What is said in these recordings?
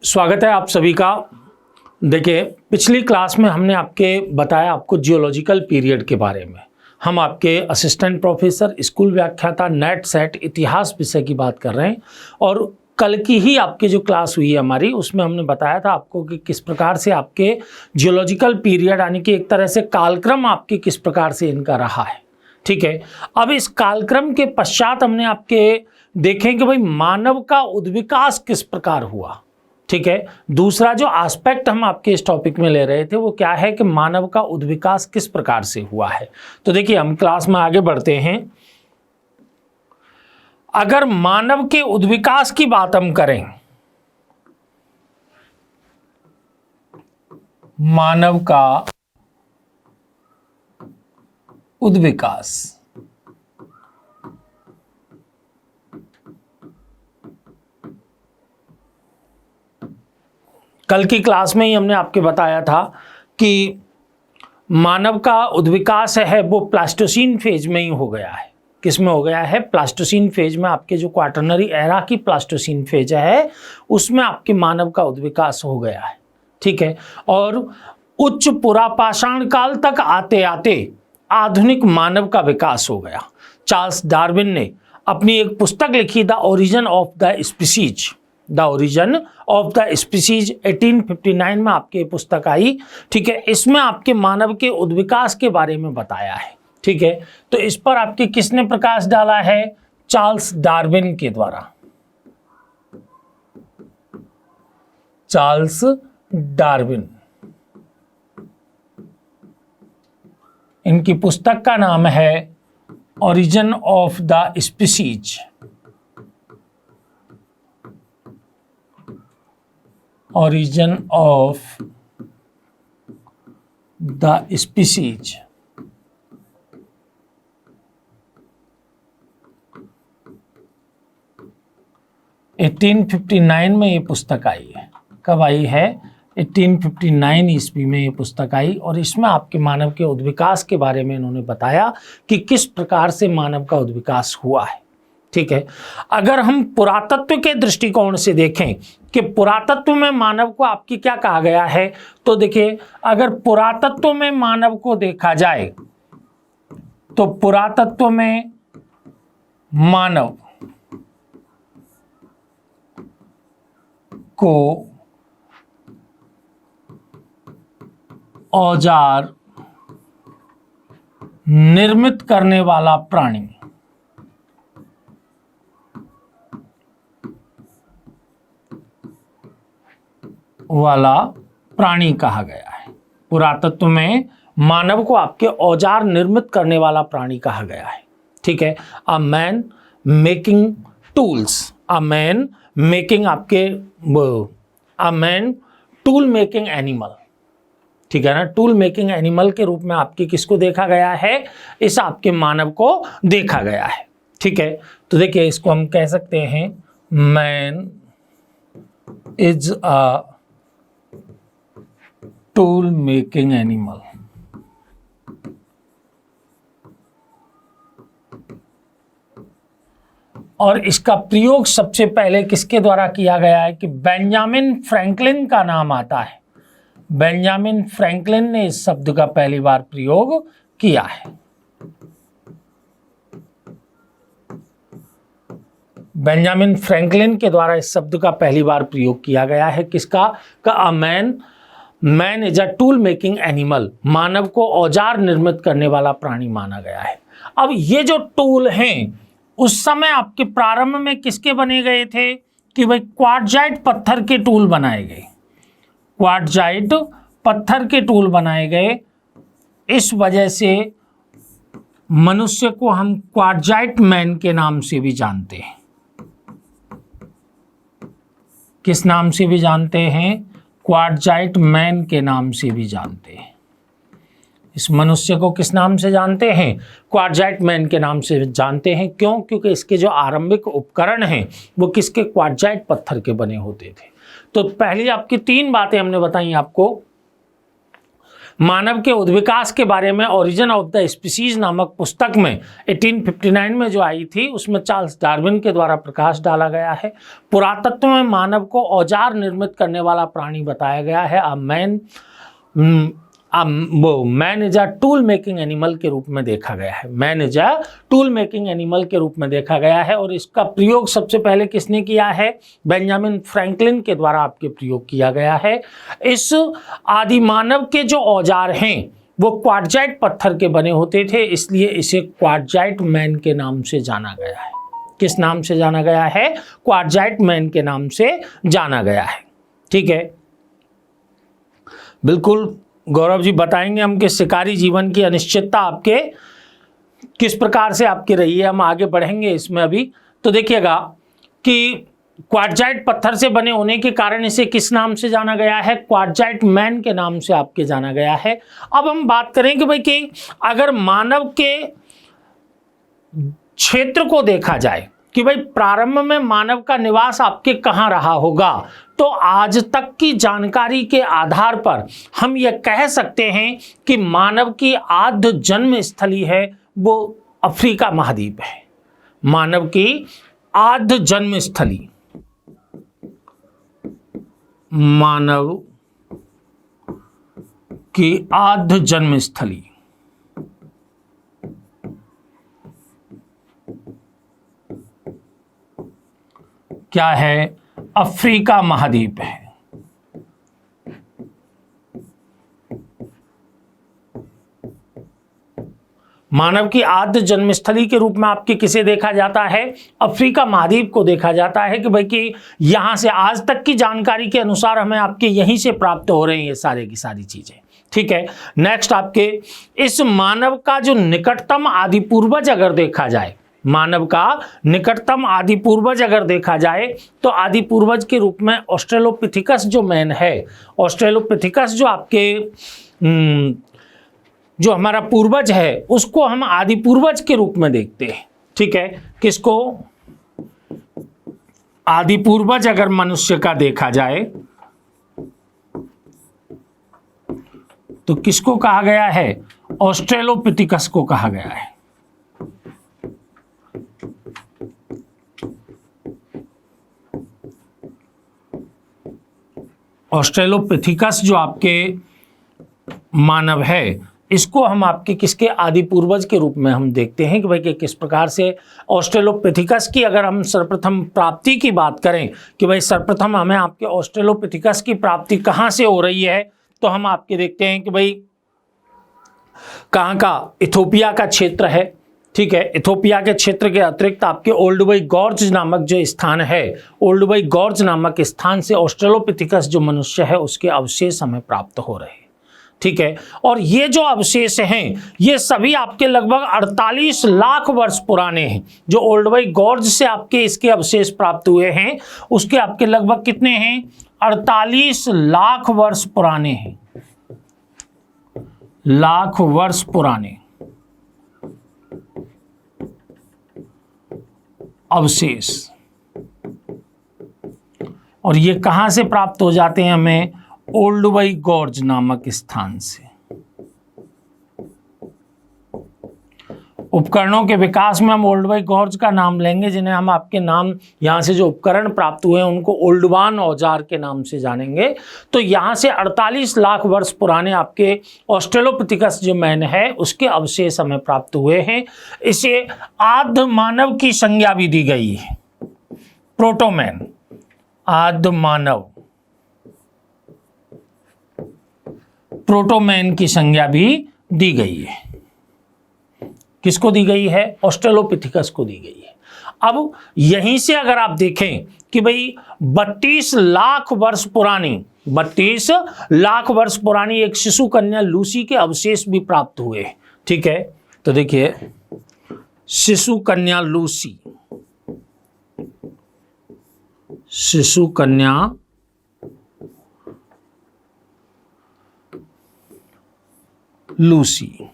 स्वागत है आप सभी का। देखिए, पिछली क्लास में हमने बताया आपको जियोलॉजिकल पीरियड के बारे में। हम आपके असिस्टेंट प्रोफेसर, स्कूल व्याख्याता, नेट सेट इतिहास विषय की बात कर रहे हैं और कल की ही आपकी जो क्लास हुई है हमारी, उसमें हमने बताया था आपको कि किस प्रकार से आपके जियोलॉजिकल पीरियड यानी कि एक तरह से कालक्रम आपके किस प्रकार से इनका रहा है। ठीक है, अब इस कालक्रम के पश्चात हमने आपके देखें कि भाई मानव का उद्विकास किस प्रकार हुआ। ठीक है, दूसरा जो एस्पेक्ट हम आपके इस टॉपिक में ले रहे थे वो क्या है कि मानव का उद्विकास किस प्रकार से हुआ है। तो देखिए, हम क्लास में आगे बढ़ते हैं। अगर मानव के उद्विकास की बात हम करें, मानव का उद्विकास, कल की क्लास में ही हमने आपके बताया था कि मानव का उद्विकास है वो प्लास्टोसीन फेज में ही हो गया है। किस में हो गया है? प्लास्टोसीन फेज में। आपके जो क्वाटरनरी एरा की प्लास्टोसीन फेज है उसमें आपके मानव का उद्विकास हो गया है। ठीक है, और उच्च पुरापाषाण काल तक आते आते आधुनिक मानव का विकास हो गया। चार्ल्स डार्विन ने अपनी एक पुस्तक लिखी, the origin of the species, the origin of the species 1859 में आपकी पुस्तक आई। ठीक है, इसमें आपके मानव के उद्विकास के बारे में बताया है। ठीक है, तो इस पर आपके किसने प्रकाश डाला है? चार्ल्स डार्विन के द्वारा। चार्ल्स डार्विन, इनकी पुस्तक का नाम है origin of the species. Origin of the species। Eighteen 1859 में ये पुस्तक आई है। कब आई है? 1859 ईस्वी में ये पुस्तक आई और इसमें आपके मानव के उद्विकास के बारे में इन्होंने बताया कि किस प्रकार से मानव का उद्विकास हुआ है। ठीक है, अगर हम पुरातत्व के दृष्टिकोण से देखें कि पुरातत्व में मानव को आपकी क्या कहा गया है, तो देखिए, अगर पुरातत्व में मानव को देखा जाए तो पुरातत्व में मानव को औजार निर्मित करने वाला प्राणी कहा गया है। पुरातत्व में मानव को आपके औजार निर्मित करने वाला प्राणी कहा गया है। ठीक है, a man making tools, a man making a man tool making animal. ठीक है ना, टूल मेकिंग एनिमल के रूप में आपके किसको देखा गया है? इस आपके मानव को देखा गया है। ठीक है, तो देखिए, इसको हम कह सकते हैं man is a tool making animal. और इसका प्रयोग सबसे पहले किसके द्वारा किया गया है कि बेंजामिन फ्रैंकलिन का नाम आता है। बेंजामिन फ्रैंकलिन ने इस शब्द का पहली बार प्रयोग किया है। बेंजामिन फ्रैंकलिन के द्वारा इस शब्द का पहली बार प्रयोग किया गया है। किसका? का man is a tool making animal, मानव को औजार निर्मित करने वाला प्राणी माना गया है। अब ये जो टूल हैं उस समय आपके प्रारंभ में किसके बने गए थे कि भाई क्वार्टजाइट पत्थर के टूल बनाए गए। क्वार्टजाइट पत्थर के टूल बनाए गए। इस वजह से मनुष्य को हम क्वार्टजाइट मैन के नाम से भी जानते हैं। किस नाम से भी जानते हैं? क्वार्टजाइट मैन के नाम से भी जानते हैं। इस मनुष्य को किस नाम से जानते हैं? क्वार्टजाइट मैन के नाम से जानते हैं। क्यों? क्योंकि इसके जो आरंभिक उपकरण हैं वो किसके? क्वार्टजाइट पत्थर के बने होते थे। तो पहली आपकी तीन बातें हमने बताई आपको मानव के उद्विकास के बारे में ओरिजिन ऑफ द स्पीसीज नामक पुस्तक में 1859 में जो आई थी, उसमें चार्ल्स डार्विन के द्वारा प्रकाश डाला गया है। पुरातत्व में मानव को औजार निर्मित करने वाला प्राणी बताया गया है। Man is a tool making animal के रूप में देखा गया है। Man is a tool making animal के रूप में देखा गया है। और इसका प्रयोग सबसे पहले किसने किया है? बेंजामिन फ्रैंकलिन के द्वारा आपके प्रयोग किया गया है। इस आदि मानव के जो औजार हैं वो क्वार्टजाइट पत्थर के बने होते थे, इसलिए इसे क्वार्टजाइट मैन के नाम से जाना गया है। किस नाम से जाना गया है? क्वार्टजाइट मैन के नाम से जाना गया है। ठीक है, बिल्कुल गौरव जी बताएंगे हम कि शिकारी जीवन की अनिश्चितता आपके किस प्रकार से आपकी रही है। हम आगे बढ़ेंगे इसमें अभी। तो देखिएगा कि क्वार्टजाइट पत्थर से बने होने के कारण इसे किस नाम से जाना गया है? क्वार्टजाइट मैन के नाम से आपके जाना गया है। अब हम बात करें कि भाई कि अगर मानव के क्षेत्र को देखा जाए कि भाई प्रारंभ में मानव का निवास आपके कहाँ रहा होगा, तो आज तक की जानकारी के आधार पर हम यह कह सकते हैं कि मानव की आद्य जन्म स्थली है वो अफ्रीका महाद्वीप है। मानव की आद्य जन्म स्थली, मानव की आद्य जन्म स्थली क्या है? अफ्रीका महाद्वीप है। मानव की आद्य जन्मस्थली के रूप में आपके किसे देखा जाता है? अफ्रीका महाद्वीप को देखा जाता है कि भाई कि यहां से आज तक की जानकारी के अनुसार हमें आपके यहीं से प्राप्त हो रहे हैं ये सारे की सारी चीजें। ठीक है, नेक्स्ट आपके इस मानव का जो निकटतम आदि पूर्वज अगर देखा जाए, मानव का निकटतम आदि पूर्वज अगर देखा जाए तो आदि पूर्वज के रूप में ऑस्ट्रेलोपिथिकस जो मैन है, ऑस्ट्रेलोपिथिकस जो आपके जो हमारा पूर्वज है उसको हम आदि पूर्वज के रूप में देखते हैं। ठीक है, किसको? आदि पूर्वज अगर मनुष्य का देखा जाए तो किसको कहा गया है? ऑस्ट्रेलोपिथिकस को कहा गया है। ऑस्ट्रेलोपिथिकस जो आपके मानव है इसको हम आपके किसके आदि पूर्वज के रूप में हम देखते हैं कि भाई कि किस प्रकार से ऑस्ट्रेलोपिथिकस की अगर हम सर्वप्रथम प्राप्ति की बात करें कि भाई सर्वप्रथम हमें आपके ऑस्ट्रेलोपिथिकस की प्राप्ति कहाँ से हो रही है, तो हम आपके देखते हैं कि भाई कहाँ का? इथोपिया का क्षेत्र है। ठीक है, इथोपिया के क्षेत्र के अतिरिक्त आपके ओल्डुबई गॉर्ज नामक जो स्थान है, ओल्डुबई गॉर्ज नामक स्थान से ऑस्ट्रेलोपिथिकस जो मनुष्य है उसके अवशेष हमें प्राप्त हो रहे हैं। ठीक है, और ये जो अवशेष हैं ये सभी आपके लगभग 48 लाख वर्ष पुराने हैं। जो ओल्डुबई गॉर्ज से आपके इसके अवशेष प्राप्त हुए हैं उसके आपके लगभग कितने हैं? 48 लाख वर्ष पुराने हैं। लाख वर्ष पुराने अवशेष। और ये कहां से प्राप्त हो जाते हैं हमें? ओल्डुबई गॉर्ज नामक स्थान से। उपकरणों के विकास में हम ओल्डुबई गॉर्ज का नाम लेंगे, जिन्हें हम आपके नाम यहां से जो उपकरण प्राप्त हुए हैं उनको ओल्डवान औजार के नाम से जानेंगे। तो यहां से 48 लाख वर्ष पुराने आपके ऑस्ट्रेलोपिथिकस जो मैन है उसके अवशेष हमें प्राप्त हुए हैं। इसे आद्य मानव की संज्ञा भी दी गई है, प्रोटोमैन, आद्य मानव, प्रोटोमैन की संज्ञा भी दी गई है। किसको दी गई है? ऑस्ट्रेलोपिथिकस को दी गई है। अब यहीं से अगर आप देखें कि भाई 32 लाख वर्ष पुरानी 32 लाख वर्ष पुरानी एक शिशु कन्या लूसी के अवशेष भी प्राप्त हुए। ठीक है, तो देखिए शिशु कन्या लूसी, शिशु कन्या लूसी,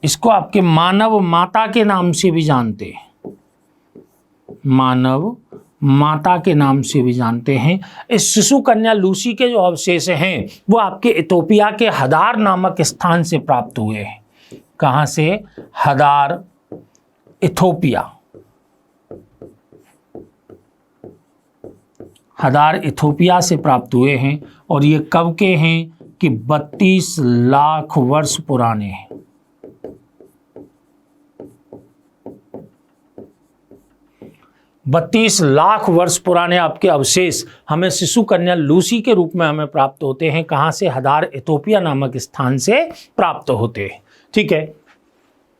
इसको आपके मानव माता के नाम से भी जानते हैं, मानव माता के नाम से भी जानते हैं। इस शिशु कन्या लूसी के जो अवशेष हैं वो आपके इथोपिया के हदार नामक स्थान से प्राप्त हुए हैं। कहाँ से? हदार, इथोपिया। हदार इथोपिया से प्राप्त हुए हैं और ये कब के हैं कि 32 लाख वर्ष पुराने हैं। 32 लाख वर्ष पुराने आपके अवशेष हमें शिशु कन्या लूसी के रूप में हमें प्राप्त होते हैं। कहाँ से? हदार इथोपिया नामक स्थान से प्राप्त होते हैं। ठीक है,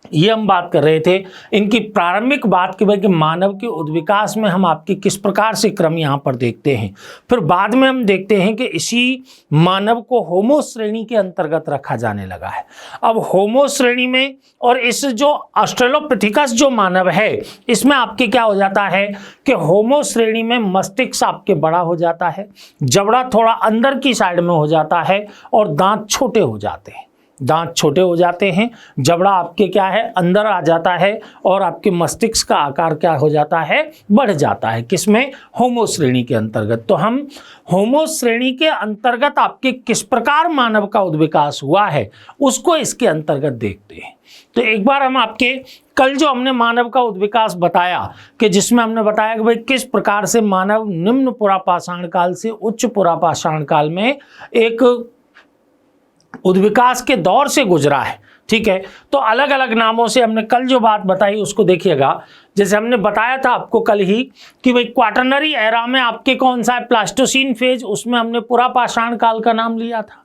ये हम बात कर रहे थे इनकी प्रारंभिक बात की भाई कि मानव के उद्विकास में हम आपकी किस प्रकार से क्रम यहाँ पर देखते हैं। फिर बाद में हम देखते हैं कि इसी मानव को होमो श्रेणी के अंतर्गत रखा जाने लगा है। अब होमो श्रेणी में और इस जो ऑस्ट्रेलोपिथेकस जो मानव है इसमें आपके क्या हो जाता है कि होमो श्रेणी में मस्तिष्क आपके बड़ा हो जाता है, जबड़ा थोड़ा अंदर की साइड में हो जाता है और दांत छोटे हो जाते हैं। दांत छोटे हो जाते हैं, जबड़ा आपके क्या है अंदर आ जाता है और आपके मस्तिष्क का आकार क्या हो जाता है? बढ़ जाता है। किसमें? होमो श्रेणी के अंतर्गत। तो हम होमो श्रेणी के अंतर्गत आपके किस प्रकार मानव का उद्विकास हुआ है उसको इसके अंतर्गत देखते हैं। तो एक बार हम आपके कल जो हमने मानव का उद्विकास बताया कि जिसमें हमने बताया कि भाई किस प्रकार से मानव निम्न पुरापाषाण काल से उच्च पुरापाषाण काल में एक उद्विकास के दौर से गुजरा है। ठीक है, तो अलग अलग नामों से हमने कल जो बात बताई उसको देखिएगा। जैसे हमने बताया था आपको कल ही कि भाई क्वाटरनरी एरा में आपके कौन सा है? प्लास्टोसीन फेज, उसमें हमने पुरापाषाण काल का नाम लिया था।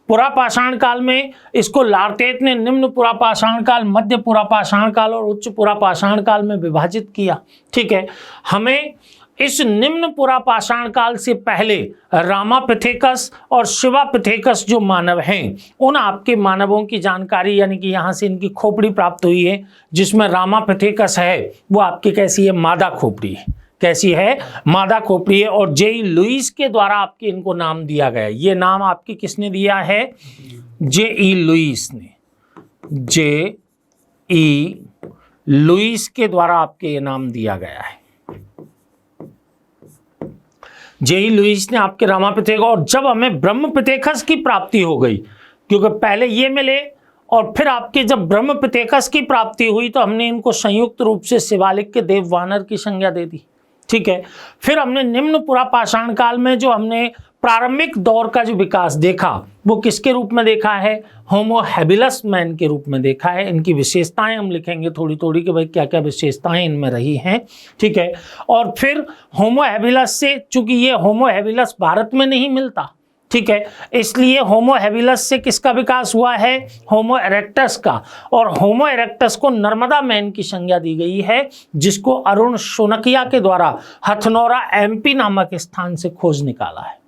पुरापाषाण काल में इसको लार्तेत ने निम्न पुरापाषाण काल, मध्य पुरापाषाण काल और उच्च पुरापाषाण काल में विभाजित किया। ठीक है, हमें इस निम्न पुरापाषाण काल से पहले रामापिथेकस और शिवापिथेकस जो मानव हैं उन आपके मानवों की जानकारी यानी कि यहाँ से इनकी खोपड़ी प्राप्त हुई है, जिसमें रामापिथेकस है वो आपकी कैसी है? मादा खोपड़ी है। कैसी है? मादा खोपड़ी है। और जे.ई. लुईस के द्वारा आपके इनको नाम दिया गया। ये नाम आपके किसने दिया है? जे.ई. लुईस ने। जे.ई. लुईस के द्वारा आपके ये नाम दिया गया है। जे.ई. लुईस ने आपके रामापिथेकस, और जब हमें ब्रह्मपिथेकस की प्राप्ति हो गई, क्योंकि पहले ये मिले और फिर आपके जब ब्रह्मपिथेकस की प्राप्ति हुई तो हमने इनको संयुक्त रूप से शिवालिक के देव वानर की संज्ञा दे दी। ठीक है, फिर हमने निम्न पुरापाषाण काल में जो हमने प्रारंभिक दौर का जो विकास देखा वो किसके रूप में देखा है? होमो हैबिलस मैन के रूप में देखा है। इनकी विशेषताएं हम लिखेंगे थोड़ी थोड़ी कि भाई क्या क्या विशेषताएं इनमें रही हैं। ठीक है, और फिर होमो हैबिलस से, चूंकि ये होमो हैबिलस भारत में नहीं मिलता, ठीक है, इसलिए होमो हैबिलस से किसका विकास हुआ है? होमो इरेक्टस का। और होमो इरेक्टस को नर्मदा मैन की संज्ञा दी गई है, जिसको अरुण शोनकिया के द्वारा हथनौरा एमपी नामक स्थान से खोज निकाला है।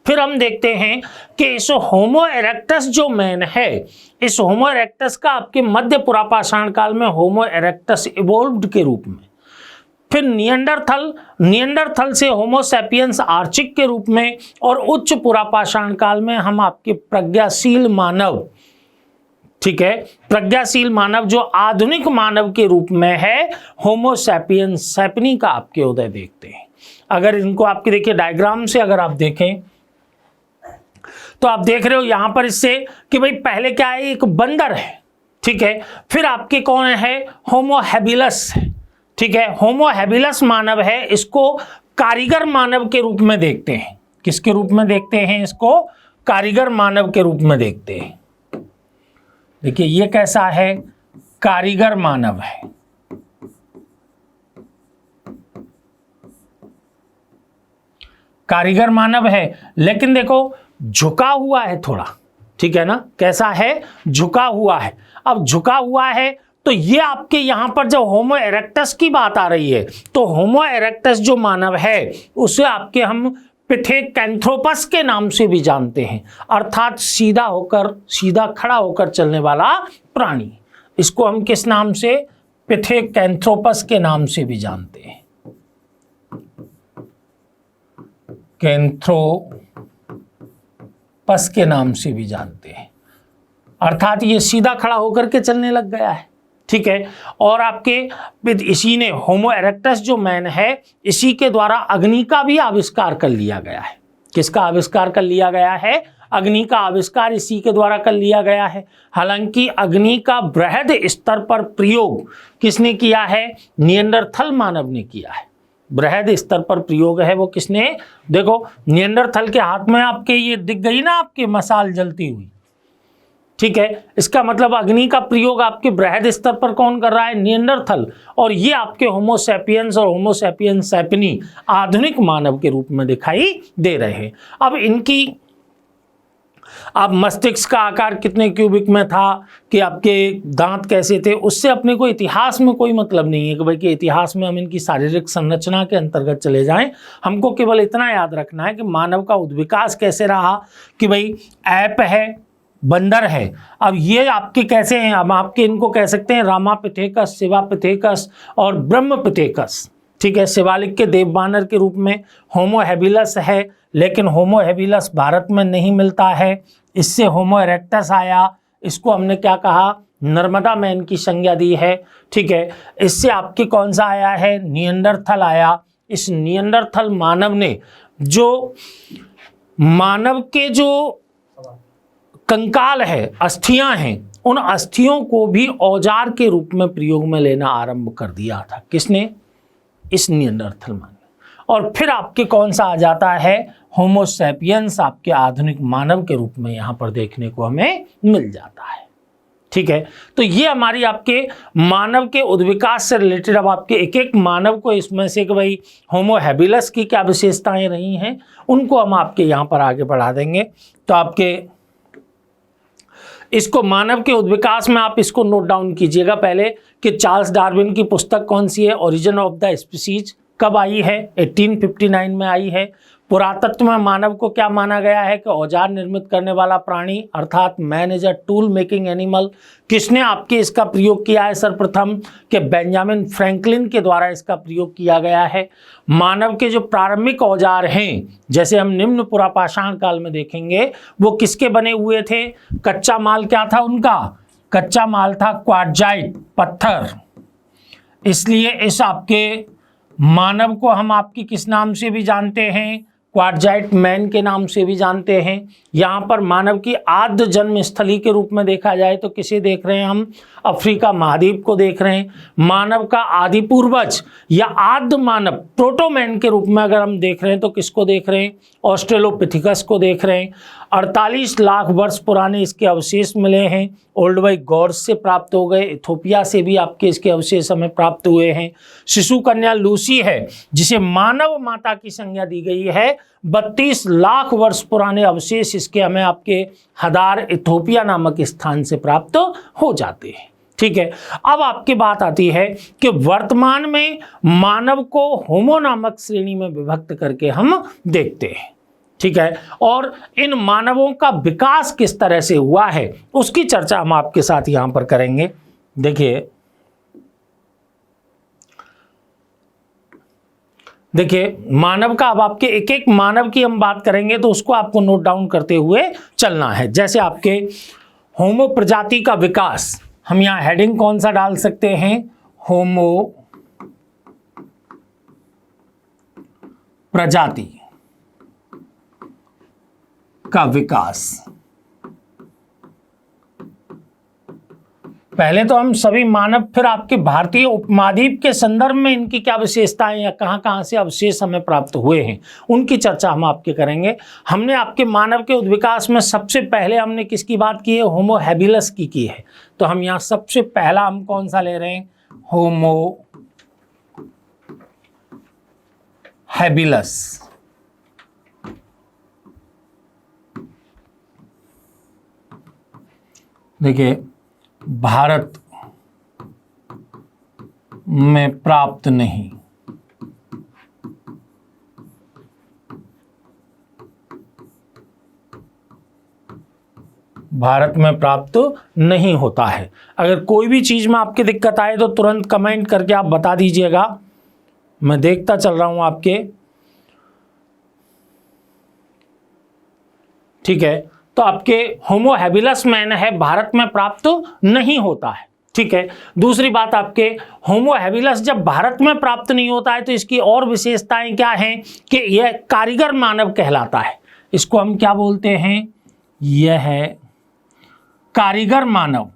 फिर हम देखते हैं कि इस होमो इरेक्टस जो मैन है, इस होमो इरेक्टस का आपके मध्य पुरापाषाण काल में होमो इरेक्टस इवोल्व्ड के रूप में, फिर नियंडरथल से होमो सैपियंस आर्चिक के रूप में, और उच्च पुरापाषाण काल में हम आपके प्रज्ञाशील मानव, ठीक है, प्रज्ञाशील मानव जो आधुनिक मानव के रूप में है, होमो सैपियंस सैपनी का आपके उदय देखते हैं। अगर इनको आपके देखिए डायग्राम से अगर आप देखें तो आप देख रहे हो यहां पर इससे कि भाई पहले क्या है? एक बंदर है। ठीक है, फिर आपके कौन है? होमो हैबिलस है। ठीक है, होमो हैबिलस मानव है, इसको कारीगर मानव के रूप में देखते हैं। किसके रूप में देखते हैं? इसको कारीगर मानव के रूप में देखते हैं। देखिए ये कैसा है? कारीगर मानव है। कारीगर मानव है, लेकिन देखो झुका हुआ है थोड़ा। ठीक है ना, कैसा है? झुका हुआ है। अब झुका हुआ है तो ये आपके यहां पर जब होमो इरेक्टस की बात आ रही है तो होमो इरेक्टस जो मानव है उसे आपके हम पिथेकैंथ्रोपस के नाम से भी जानते हैं, अर्थात सीधा खड़ा होकर चलने वाला प्राणी। इसको हम किस नाम से? पिथेकैंथ्रोपस के नाम से भी जानते हैं। कैंथ्रोपस के नाम से भी जानते हैं, अर्थात ये सीधा खड़ा होकर के चलने लग गया है। ठीक है। और आपके इसी ने होमो इरेक्टस जो मैन है, इसी के द्वारा अग्नि का भी आविष्कार कर लिया गया है। किसका आविष्कार कर लिया गया है? अग्नि का आविष्कार इसी के द्वारा कर लिया गया है। हालांकि अग्नि का बृहद स्तर पर प्रयोग किसने किया है? निएंडरथल मानव ने किया है। बृहद स्तर पर प्रयोग है वो किसने? देखो निएंडरथल के हाथ में आपके ये दिख गई ना आपके मशाल जलती हुई, ठीक है। इसका मतलब अग्नि का प्रयोग आपके बृहद स्तर पर कौन कर रहा है? निएंडरथल। और ये आपके होमो सैपियंस और होमो सैपियंस सैपिनी आधुनिक मानव के रूप में दिखाई दे रहे हैं। अब इनकी आप मस्तिष्क का आकार कितने क्यूबिक में था, कि आपके दांत कैसे थे, उससे अपने को इतिहास में कोई मतलब नहीं है कि भाई कि इतिहास में हम इनकी शारीरिक संरचना के अंतर्गत चले जाएं। हमको केवल इतना याद रखना है कि मानव का उद्विकास कैसे रहा, कि भाई ऐप है, बंदर है। अब ये आपके कैसे हैं? हम आपके इनको कह सकते हैं रामापिथेकस, शिवापिथेकस और ब्रह्मपिथेकस, ठीक है। शिवालिक के देवबानर के रूप में होमो हैबिलस है, लेकिन होमो हैबिलस भारत में नहीं मिलता है। इससे होमो इरेक्टस आया, इसको हमने क्या कहा? नर्मदा मैन की संज्ञा दी है, ठीक है। इससे आपके कौन सा आया है? निएंडरथल आया। इस निएंडरथल मानव ने जो मानव के जो कंकाल है, अस्थियां हैं, उन अस्थियों को भी औजार के रूप में प्रयोग में लेना आरंभ कर दिया था। किसने? इस निएंडरथल मानव। और फिर आपके कौन सा आ जाता है? होमो सैपियंस आपके आधुनिक मानव के रूप में यहां पर देखने को हमें मिल जाता है, ठीक है। तो ये हमारी आपके मानव के उद्विकास से रिलेटेड, अब आपके एक एक मानव को इसमें से कि भाई होमो हैबिलस की क्या विशेषताएं रही हैं उनको हम आपके यहां पर आगे बढ़ा देंगे। तो आपके इसको मानव के उद्विकास में आप इसको नोट डाउन कीजिएगा पहले कि चार्ल्स डार्विन की पुस्तक कौन सी है? Origin of the species. कब आई है? 1859 में आई है। पुरातत्व में मानव को क्या माना गया है? कि औजार निर्मित करने वाला प्राणी, अर्थात man is a tool making animal. किसने आपके इसका प्रयोग किया है सर्वप्रथम? कि बेंजामिन फ्रैंकलिन के द्वारा इसका प्रयोग किया गया है। मानव के जो प्रारंभिक औजार हैं, जैसे हम निम्न पुरापाषाण काल में देखेंगे, वो किसके बने हुए थे? कच्चा माल क्या था उनका? कच्चा माल था क्वार्टजाइट, पत्थर। इसलिए इस आपके मानव को हम आपकी किस नाम से भी जानते हैं? क्वार्टजाइट मैन के नाम से भी जानते हैं। यहाँ पर मानव की आद्य जन्म स्थली के रूप में देखा जाए तो किसे देख रहे हैं हम? अफ्रीका महाद्वीप को देख रहे हैं। मानव का आदि पूर्वज या आद्य मानव प्रोटोमैन के रूप में अगर हम देख रहे हैं तो किसको देख रहे हैं? ऑस्ट्रेलोपिथिकस को देख रहे हैं। 48 लाख वर्ष पुराने इसके अवशेष मिले हैं। ओल्डवाई गॉर्स से प्राप्त हो गए, इथोपिया से भी आपके इसके अवशेष हमें प्राप्त हुए हैं। शिशु कन्या लूसी है, जिसे मानव माता की संज्ञा दी गई है। 32 लाख वर्ष पुराने अवशेष इसके हमें आपके हदार इथोपिया नामक स्थान से प्राप्त हो जाते हैं, ठीक है। अब आपकी बात आती है कि वर्तमान में मानव को होमो नामक श्रेणी में विभक्त करके हम देखते हैं, ठीक है। और इन मानवों का विकास किस तरह से हुआ है उसकी चर्चा हम आपके साथ यहां पर करेंगे। देखिए मानव का, अब आपके एक एक मानव की हम बात करेंगे तो उसको आपको नोट डाउन करते हुए चलना है। जैसे आपके होमो प्रजाति का विकास, हम यहां हेडिंग कौन सा डाल सकते हैं? होमो प्रजाति का विकास। पहले तो हम सभी मानव, फिर आपके भारतीय उपमहाद्वीप के संदर्भ में इनकी क्या विशेषताएं या कहां से अवशेष हमें प्राप्त हुए हैं उनकी चर्चा हम आपके करेंगे। हमने आपके मानव के उद्विकास में सबसे पहले हमने किसकी बात की है? होमो हैबिलस की है। तो हम यहां सबसे पहला हम कौन सा ले रहे हैं? होमो हैबिलस। देखिए भारत में प्राप्त नहीं, भारत में प्राप्त नहीं होता है। अगर कोई भी चीज में आपकी दिक्कत आए तो तुरंत कमेंट करके आप बता दीजिएगा, मैं देखता चल रहा हूं आपके, ठीक है। तो आपके होमो हैबिलस मैन है, भारत में प्राप्त नहीं होता है, ठीक है। दूसरी बात आपके होमो हैबिलस जब भारत में प्राप्त नहीं होता है तो इसकी और विशेषताएं क्या हैं कि यह कारीगर मानव कहलाता है। इसको हम क्या बोलते हैं, यह है कारीगर मानव,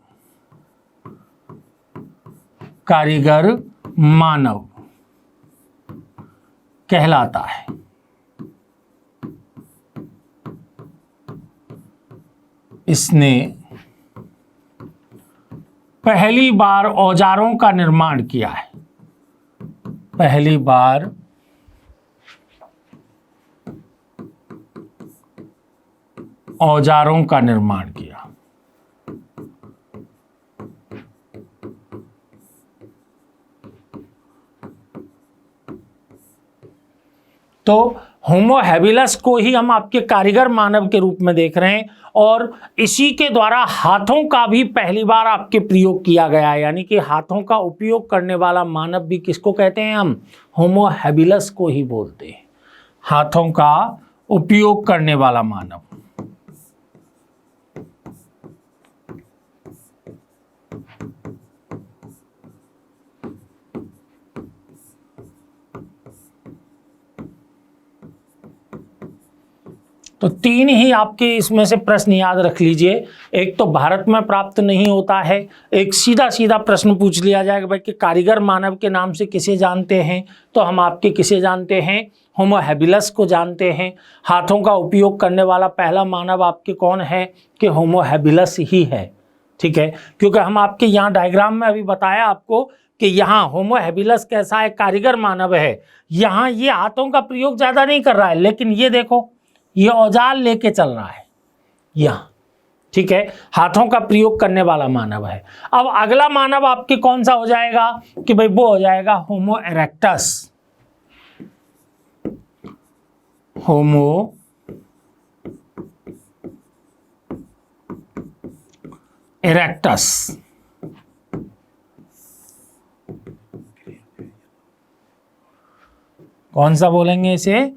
कारीगर मानव कहलाता है। इसने पहली बार औजारों का निर्माण किया है, पहली बार औजारों का निर्माण किया। तो होमो हैबिलस को ही हम आपके कारीगर मानव के रूप में देख रहे हैं और इसी के द्वारा हाथों का भी पहली बार आपके प्रयोग किया गया है, यानी कि हाथों का उपयोग करने वाला मानव भी किसको कहते हैं, हम होमो हैबिलस को ही बोलते हैं, हाथों का उपयोग करने वाला मानव। तो तीन ही आपके इसमें से प्रश्न याद रख लीजिए। एक तो भारत में प्राप्त नहीं होता है, एक सीधा सीधा प्रश्न पूछ लिया जाएगा भाई कि कारीगर मानव के नाम से किसे जानते हैं, तो हम आपके किसे जानते हैं, होमो हैबिलस को जानते हैं। हाथों का उपयोग करने वाला पहला मानव आपके कौन है कि होमो हैबिलस ही है, ठीक है। क्योंकि हम आपके यहाँ डायग्राम में अभी बताया आपको कि यहाँ होमो हैबिलस कैसा है, कारीगर मानव है। यहाँ ये हाथों का प्रयोग ज़्यादा नहीं कर रहा है, लेकिन ये देखो ये औजार लेके चल रहा है यहाँ, ठीक है, हाथों का प्रयोग करने वाला मानव है। अब अगला मानव आपके कौन सा हो जाएगा कि भाई वो हो जाएगा होमो इरेक्टस, होमो इरेक्टस। कौन सा बोलेंगे इसे,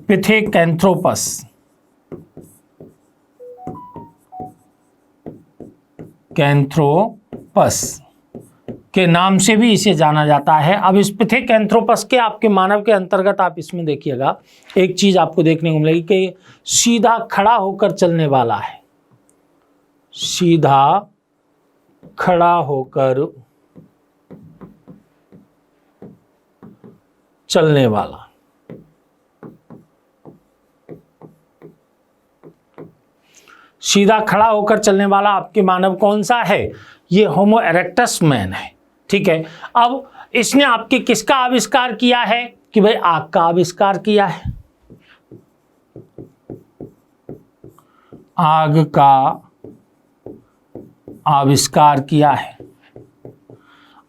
पिथेकैंथ्रोपस, कैंथ्रोपस के नाम से भी इसे जाना जाता है। अब इस पिथेकैंथ्रोपस के आपके मानव के अंतर्गत आप इसमें देखिएगा एक चीज आपको देखने को मिलेगी कि सीधा खड़ा होकर चलने वाला है, सीधा खड़ा होकर चलने वाला। सीधा खड़ा होकर चलने वाला आपके मानव कौन सा है, ये होमो इरेक्टस मैन है, ठीक है। अब इसने आपके किसका आविष्कार किया है कि भाई आग का आविष्कार किया है, आग का आविष्कार किया है।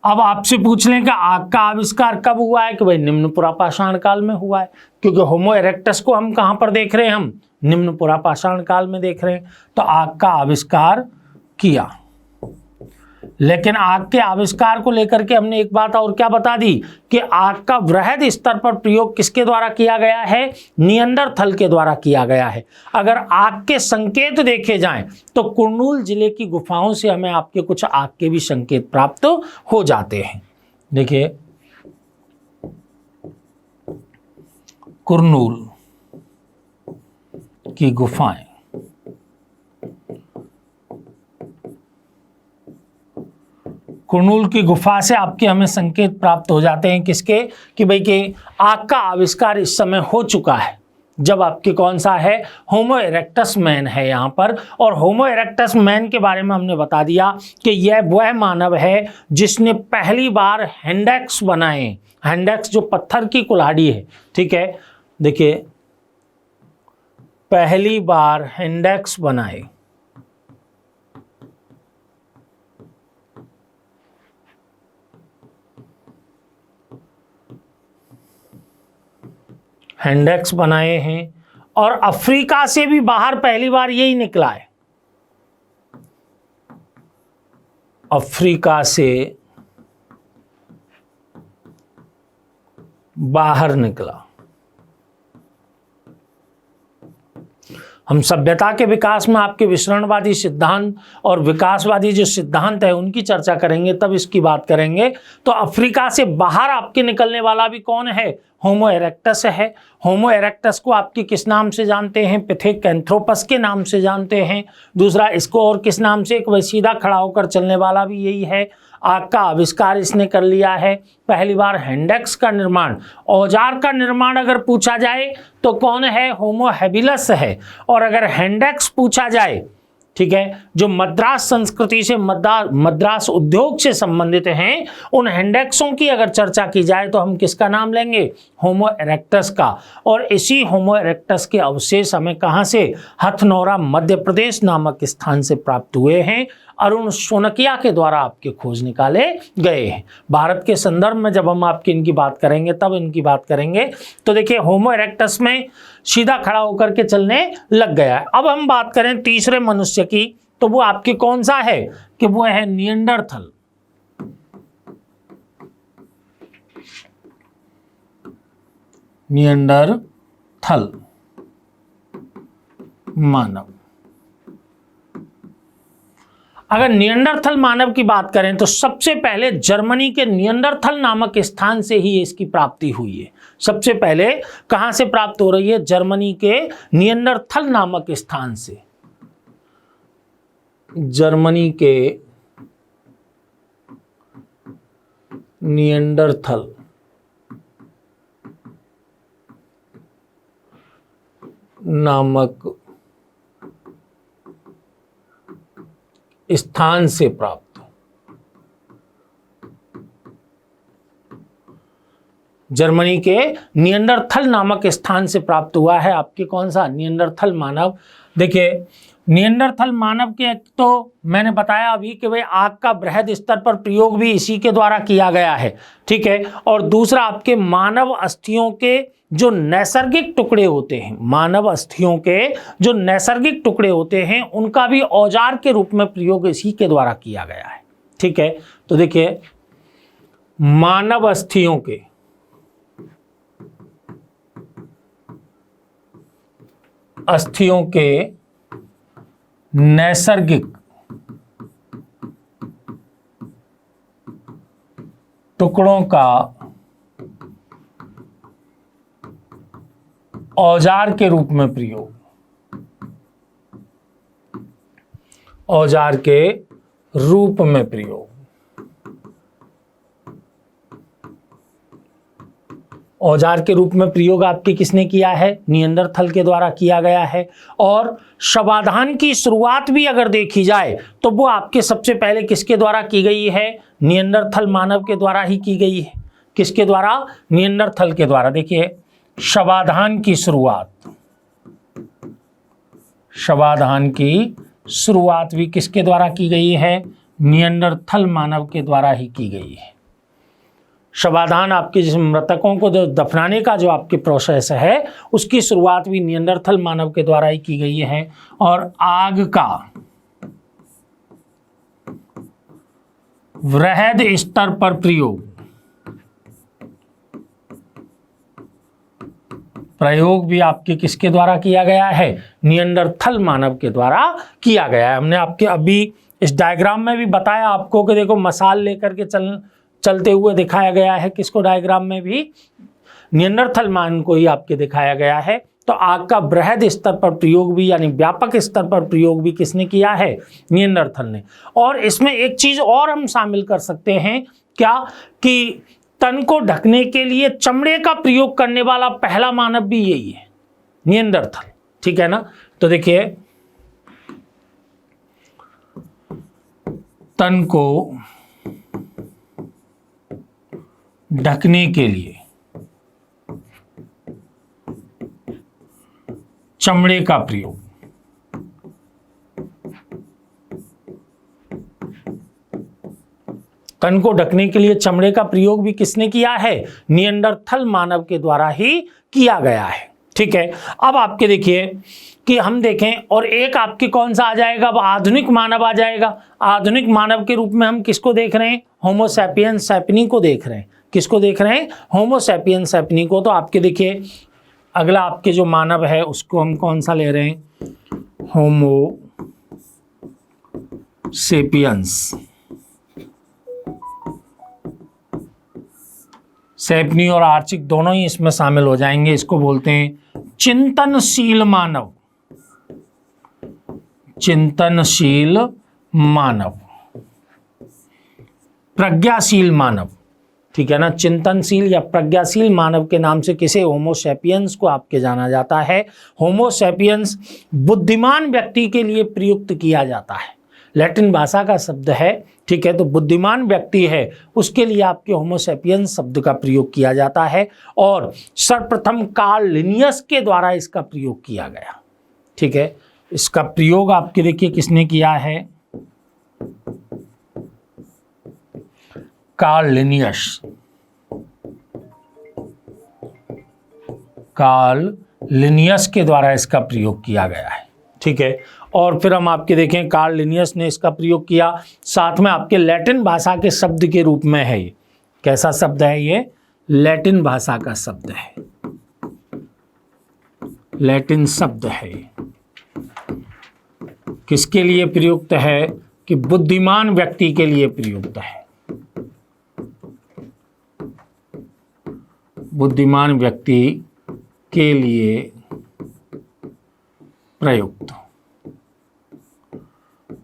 अब आपसे पूछ लें कि आग का आविष्कार कब हुआ है कि भाई निम्न पुरापाषाण काल में हुआ है, क्योंकि होमो इरेक्टस को हम कहां पर देख रहे हैं, हम निम्न पुरापाषाण काल में देख रहे हैं। तो आग का आविष्कार किया, लेकिन आग के आविष्कार को लेकर के हमने एक बात और क्या बता दी कि आग का वृहद स्तर पर प्रयोग किसके द्वारा किया गया है, नियंडरथल के द्वारा किया गया है। अगर आग के संकेत देखे जाएं तो कुर्नूल जिले की गुफाओं से हमें आपके कुछ आग के भी संकेत प्राप्त हो जाते हैं। देखिए कुर्नूल की गुफाएं, कुर्नूल की गुफा से आपके हमें संकेत प्राप्त हो जाते हैं किसके कि भाई कि आग का आविष्कार इस समय हो चुका है जब आपके कौन सा है, होमो इरेक्टस मैन है यहाँ पर। और होमो इरेक्टस मैन के बारे में हमने बता दिया कि यह वह मानव है जिसने पहली बार हैंडेक्स बनाए। हैंडेक्स जो पत्थर की कुल्हाड़ी है, ठीक है, देखिए पहली बार हैंडेक्स बनाए, हैंडेक्स बनाए हैं। और अफ्रीका से भी बाहर पहली बार यही निकला है, अफ्रीका से बाहर निकला। हम सभ्यता के विकास में आपके विसरणवादी सिद्धांत और विकासवादी जो सिद्धांत है उनकी चर्चा करेंगे, तब इसकी बात करेंगे। तो अफ्रीका से बाहर आपके निकलने वाला भी कौन है? होमो इरेक्टस है। होमो इरेक्टस को आपके किस नाम से जानते हैं? पिथेकैंथ्रोपस के नाम से जानते हैं। दूसरा, इसको और किस नाम से? एक वह सीधा खड़ा होकर चलने वाला भी यही है। आग का आविष्कार इसने कर लिया है। पहली बार हैंडेक्स का निर्माण, औजार का निर्माण अगर पूछा जाए तो कौन है? होमो हैबिलस है। और अगर हैंडेक्स पूछा जाए, ठीक है, जो मद्रास संस्कृति से मद्रास उद्योग से संबंधित हैं, उन हैंडेक्सों की अगर चर्चा की जाए तो हम किसका नाम लेंगे? होमो इरेक्टस का। और इसी होमो इरेक्टस के अवशेष हमें कहाँ से? हथनौरा मध्य प्रदेश नामक स्थान से प्राप्त हुए हैं। अरुण शोनकिया के द्वारा आपके खोज निकाले गए हैं। भारत के संदर्भ में जब हम आपकी इनकी बात करेंगे तब इनकी बात करेंगे। तो देखिए, होमो इरेक्टस में सीधा खड़ा होकर के चलने लग गया है। अब हम बात करें तीसरे मनुष्य की, तो वो आपके कौन सा है? कि वो है निएंडरथल। निएंडरथल मानव। अगर निएंडरथल मानव की बात करें तो सबसे पहले जर्मनी के निएंडरथल नामक स्थान से ही इसकी प्राप्ति हुई है। सबसे पहले कहां से प्राप्त हो रही है? जर्मनी के निएंडरथल नामक स्थान से। जर्मनी के निएंडरथल नामक स्थान से प्राप्त। जर्मनी के निएंडरथल नामक स्थान से प्राप्त हुआ है आपके कौन सा? निएंडरथल मानव। देखिए, निएंडरथल मानव के तो मैंने बताया अभी कि भाई आग का बृहद स्तर पर प्रयोग भी इसी के द्वारा किया गया है, ठीक है। और दूसरा, आपके मानव अस्थियों के जो नैसर्गिक टुकड़े होते हैं, मानव अस्थियों के जो नैसर्गिक टुकड़े होते हैं, उनका भी औजार के रूप में प्रयोग इसी के द्वारा किया गया है, ठीक है। तो देखिए, मानव अस्थियों के नैसर्गिक टुकड़ों का औजार के रूप में प्रयोग, औजार के रूप में प्रयोग, औजार के रूप में प्रयोग आपके किसने किया है? निएंडरथल के द्वारा किया गया है। और शवाधान की शुरुआत भी अगर देखी जाए तो वो आपके सबसे पहले किसके द्वारा की गई है? निएंडरथल मानव के द्वारा ही की गई है। किसके द्वारा? निएंडरथल के द्वारा। देखिए, शवाधान की शुरुआत, शवाधान की शुरुआत भी किसके द्वारा की गई है? निएंडरथल मानव के द्वारा ही की गई है। शवाधान आपके जिस मृतकों को जो दफनाने का जो आपके प्रोसेस है, उसकी शुरुआत भी निएंडरथल मानव के द्वारा ही की गई है। और आग का वृहद स्तर पर प्रयोग भी आपके किसके द्वारा किया गया है? निएंडरथल मानव के द्वारा किया गया है। हमने आपके अभी इस डायग्राम में भी बताया आपको कि देखो, मसाल लेकर के चलते हुए दिखाया गया है। किसको? डायग्राम में भी निएंडरथल मानव को ही आपके दिखाया गया है। तो आग का बृहद स्तर पर प्रयोग भी, यानी व्यापक स्तर पर प्रयोग भी किसने किया है? निएंडरथल ने। और इसमें एक चीज और हम शामिल कर सकते हैं, क्या? कि तन को ढकने के लिए चमड़े का प्रयोग करने वाला पहला मानव भी यही है, निएंडरथल, ठीक है ना। तो देखिए, तन को ढकने के लिए चमड़े का प्रयोग, तन को ढकने के लिए चमड़े का प्रयोग भी किसने किया है? निएंडरथल मानव के द्वारा ही किया गया है, ठीक है। अब आपके देखिए कि हम देखें, और एक आपके कौन सा आ जाएगा? अब आधुनिक मानव आ जाएगा। आधुनिक मानव के रूप में हम किसको देख रहे हैं? होमो सैपियंस सैपिनी को देख रहे हैं। किसको देख रहे हैं? होमो सैपियंस सैपिनी को। तो आपके देखिए, अगला आपके जो मानव है उसको हम कौन सा ले रहे हैं, होमो सेपियंस। सैपनी और आर्चिक दोनों ही इसमें शामिल हो जाएंगे। इसको बोलते हैं चिंतनशील मानव, चिंतनशील मानव, प्रज्ञाशील मानव, ठीक है ना। चिंतनशील या प्रज्ञाशील मानव के नाम से किसे, होमो सैपियंस को आपके जाना जाता है। होमो सैपियंस बुद्धिमान व्यक्ति के लिए प्रयुक्त किया जाता है, लैटिन भाषा का शब्द है, ठीक है। तो बुद्धिमान व्यक्ति है उसके लिए आपके होमो सैपियंस शब्द का प्रयोग किया जाता है और सर्वप्रथम कार्ल लिनियस के द्वारा इसका प्रयोग किया गया, ठीक है। इसका प्रयोग आपके देखिए किसने किया है, कार्ल लिनियस, कार्ल लिनियस के द्वारा इसका प्रयोग किया गया है, ठीक है। और फिर हम आपके देखें कार्ल लिनियस ने इसका प्रयोग किया, साथ में आपके लैटिन भाषा के शब्द के रूप में है। ये कैसा शब्द है, ये लैटिन भाषा का शब्द है, लैटिन शब्द है। किसके लिए प्रयुक्त है, कि बुद्धिमान व्यक्ति के लिए प्रयुक्त है, बुद्धिमान व्यक्ति के लिए प्रयुक्त।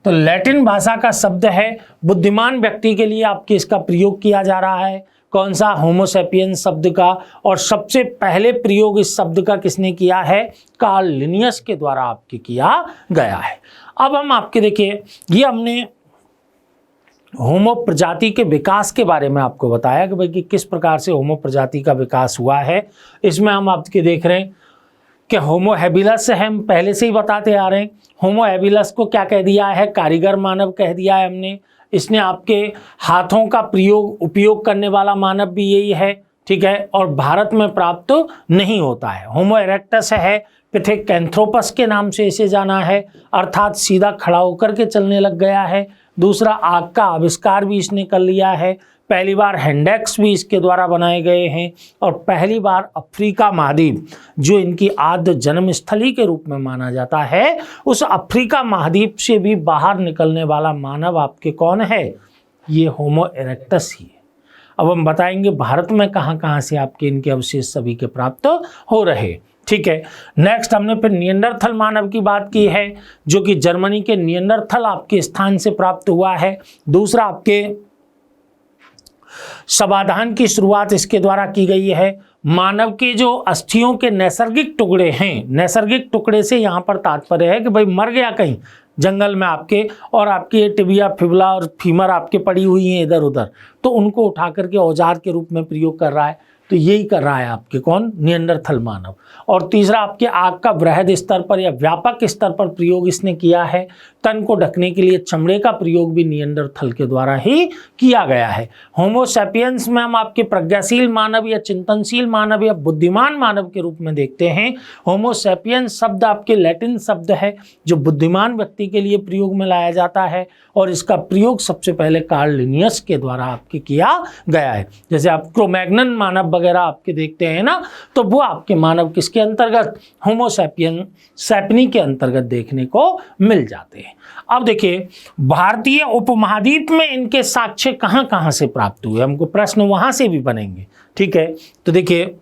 तो लैटिन भाषा का शब्द है, बुद्धिमान व्यक्ति के लिए आपके इसका प्रयोग किया जा रहा है। कौन सा, होमो सैपियंस शब्द का। और सबसे पहले प्रयोग इस शब्द का किसने किया है, कार्ल लिनियस के द्वारा आपके किया गया है। अब हम आपके देखिए, ये हमने होमो प्रजाति के विकास के बारे में आपको बताया कि भाई कि किस प्रकार से होमो प्रजाति का विकास हुआ है। इसमें हम आपके देख रहे हैं कि होमो हैबिलस हम पहले से ही बताते आ रहे हैं। होमो हैबिलस को क्या कह दिया है, कारीगर मानव कह दिया है हमने। इसने आपके हाथों का उपयोग करने वाला मानव भी यही है, ठीक है। और भारत में प्राप्त नहीं होता है। होमो इरेक्टस है, पिथेकैंथ्रोपस के नाम से इसे जाना है, अर्थात सीधा खड़ा होकर के चलने लग गया है। दूसरा, आग का आविष्कार भी इसने कर लिया है। पहली बार हैंडेक्स भी इसके द्वारा बनाए गए हैं। और पहली बार अफ्रीका महाद्वीप, जो इनकी आद्य जन्मस्थली के रूप में माना जाता है, उस अफ्रीका महाद्वीप से भी बाहर निकलने वाला मानव आपके कौन है, ये होमो इरेक्टस ही है। अब हम बताएंगे भारत में कहाँ कहाँ से आपके इनके अवशेष सभी के प्राप्त हो रहे, ठीक है। नेक्स्ट हमने फिर निएंडरथल मानव की बात की है, जो कि जर्मनी के निएंडरथल आपके स्थान से प्राप्त हुआ है। दूसरा, आपके समाधान की शुरुआत इसके द्वारा की गई है। मानव के जो अस्थियों के नैसर्गिक टुकड़े हैं, नैसर्गिक टुकड़े से यहाँ पर तात्पर्य है कि भाई मर गया कहीं जंगल में आपके, और आपकी टिबिया, फिबुला और फीमर आपके पड़ी हुई हैं इधर उधर, तो उनको उठा करके औजार के रूप में प्रयोग कर रहा है। तो यही कर रहा है आपके कौन, निएंडरथल मानव। और तीसरा, आपके आग का बृहद स्तर पर या व्यापक स्तर पर प्रयोग इसने किया है। तन को ढकने के लिए चमड़े का प्रयोग भी निएंडरथल के द्वारा ही किया गया है। होमो सैपियंस में हम आपके प्रज्ञाशील मानव या चिंतनशील मानव या बुद्धिमान मानव के रूप में देखते हैं। होमो सैपियंस शब्द आपके लैटिन शब्द है, जो बुद्धिमान व्यक्ति के लिए प्रयोग में लाया जाता है, और इसका प्रयोग सबसे पहले कार्ल लिनियस के द्वारा आपके किया गया है। जैसे आप क्रोमैग्नन मानव वगैरह आपके देखते हैं ना, तो वो आपके मानव किसके अंतर्गत, होमो सैपियन सैपनी के अंतर्गत देखने को मिल जाते हैं। अब देखिए, भारतीय उपमहाद्वीप में इनके साक्ष्य कहाँ कहाँ से प्राप्त हुए, हमको प्रश्न वहां से भी बनेंगे, ठीक है। तो देखिए,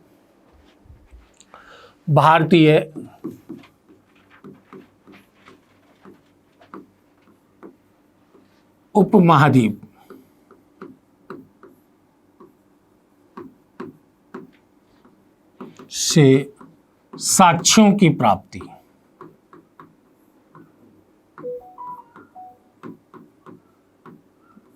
भारतीय उपमहाद्वीप से साक्ष्यों की प्राप्ति,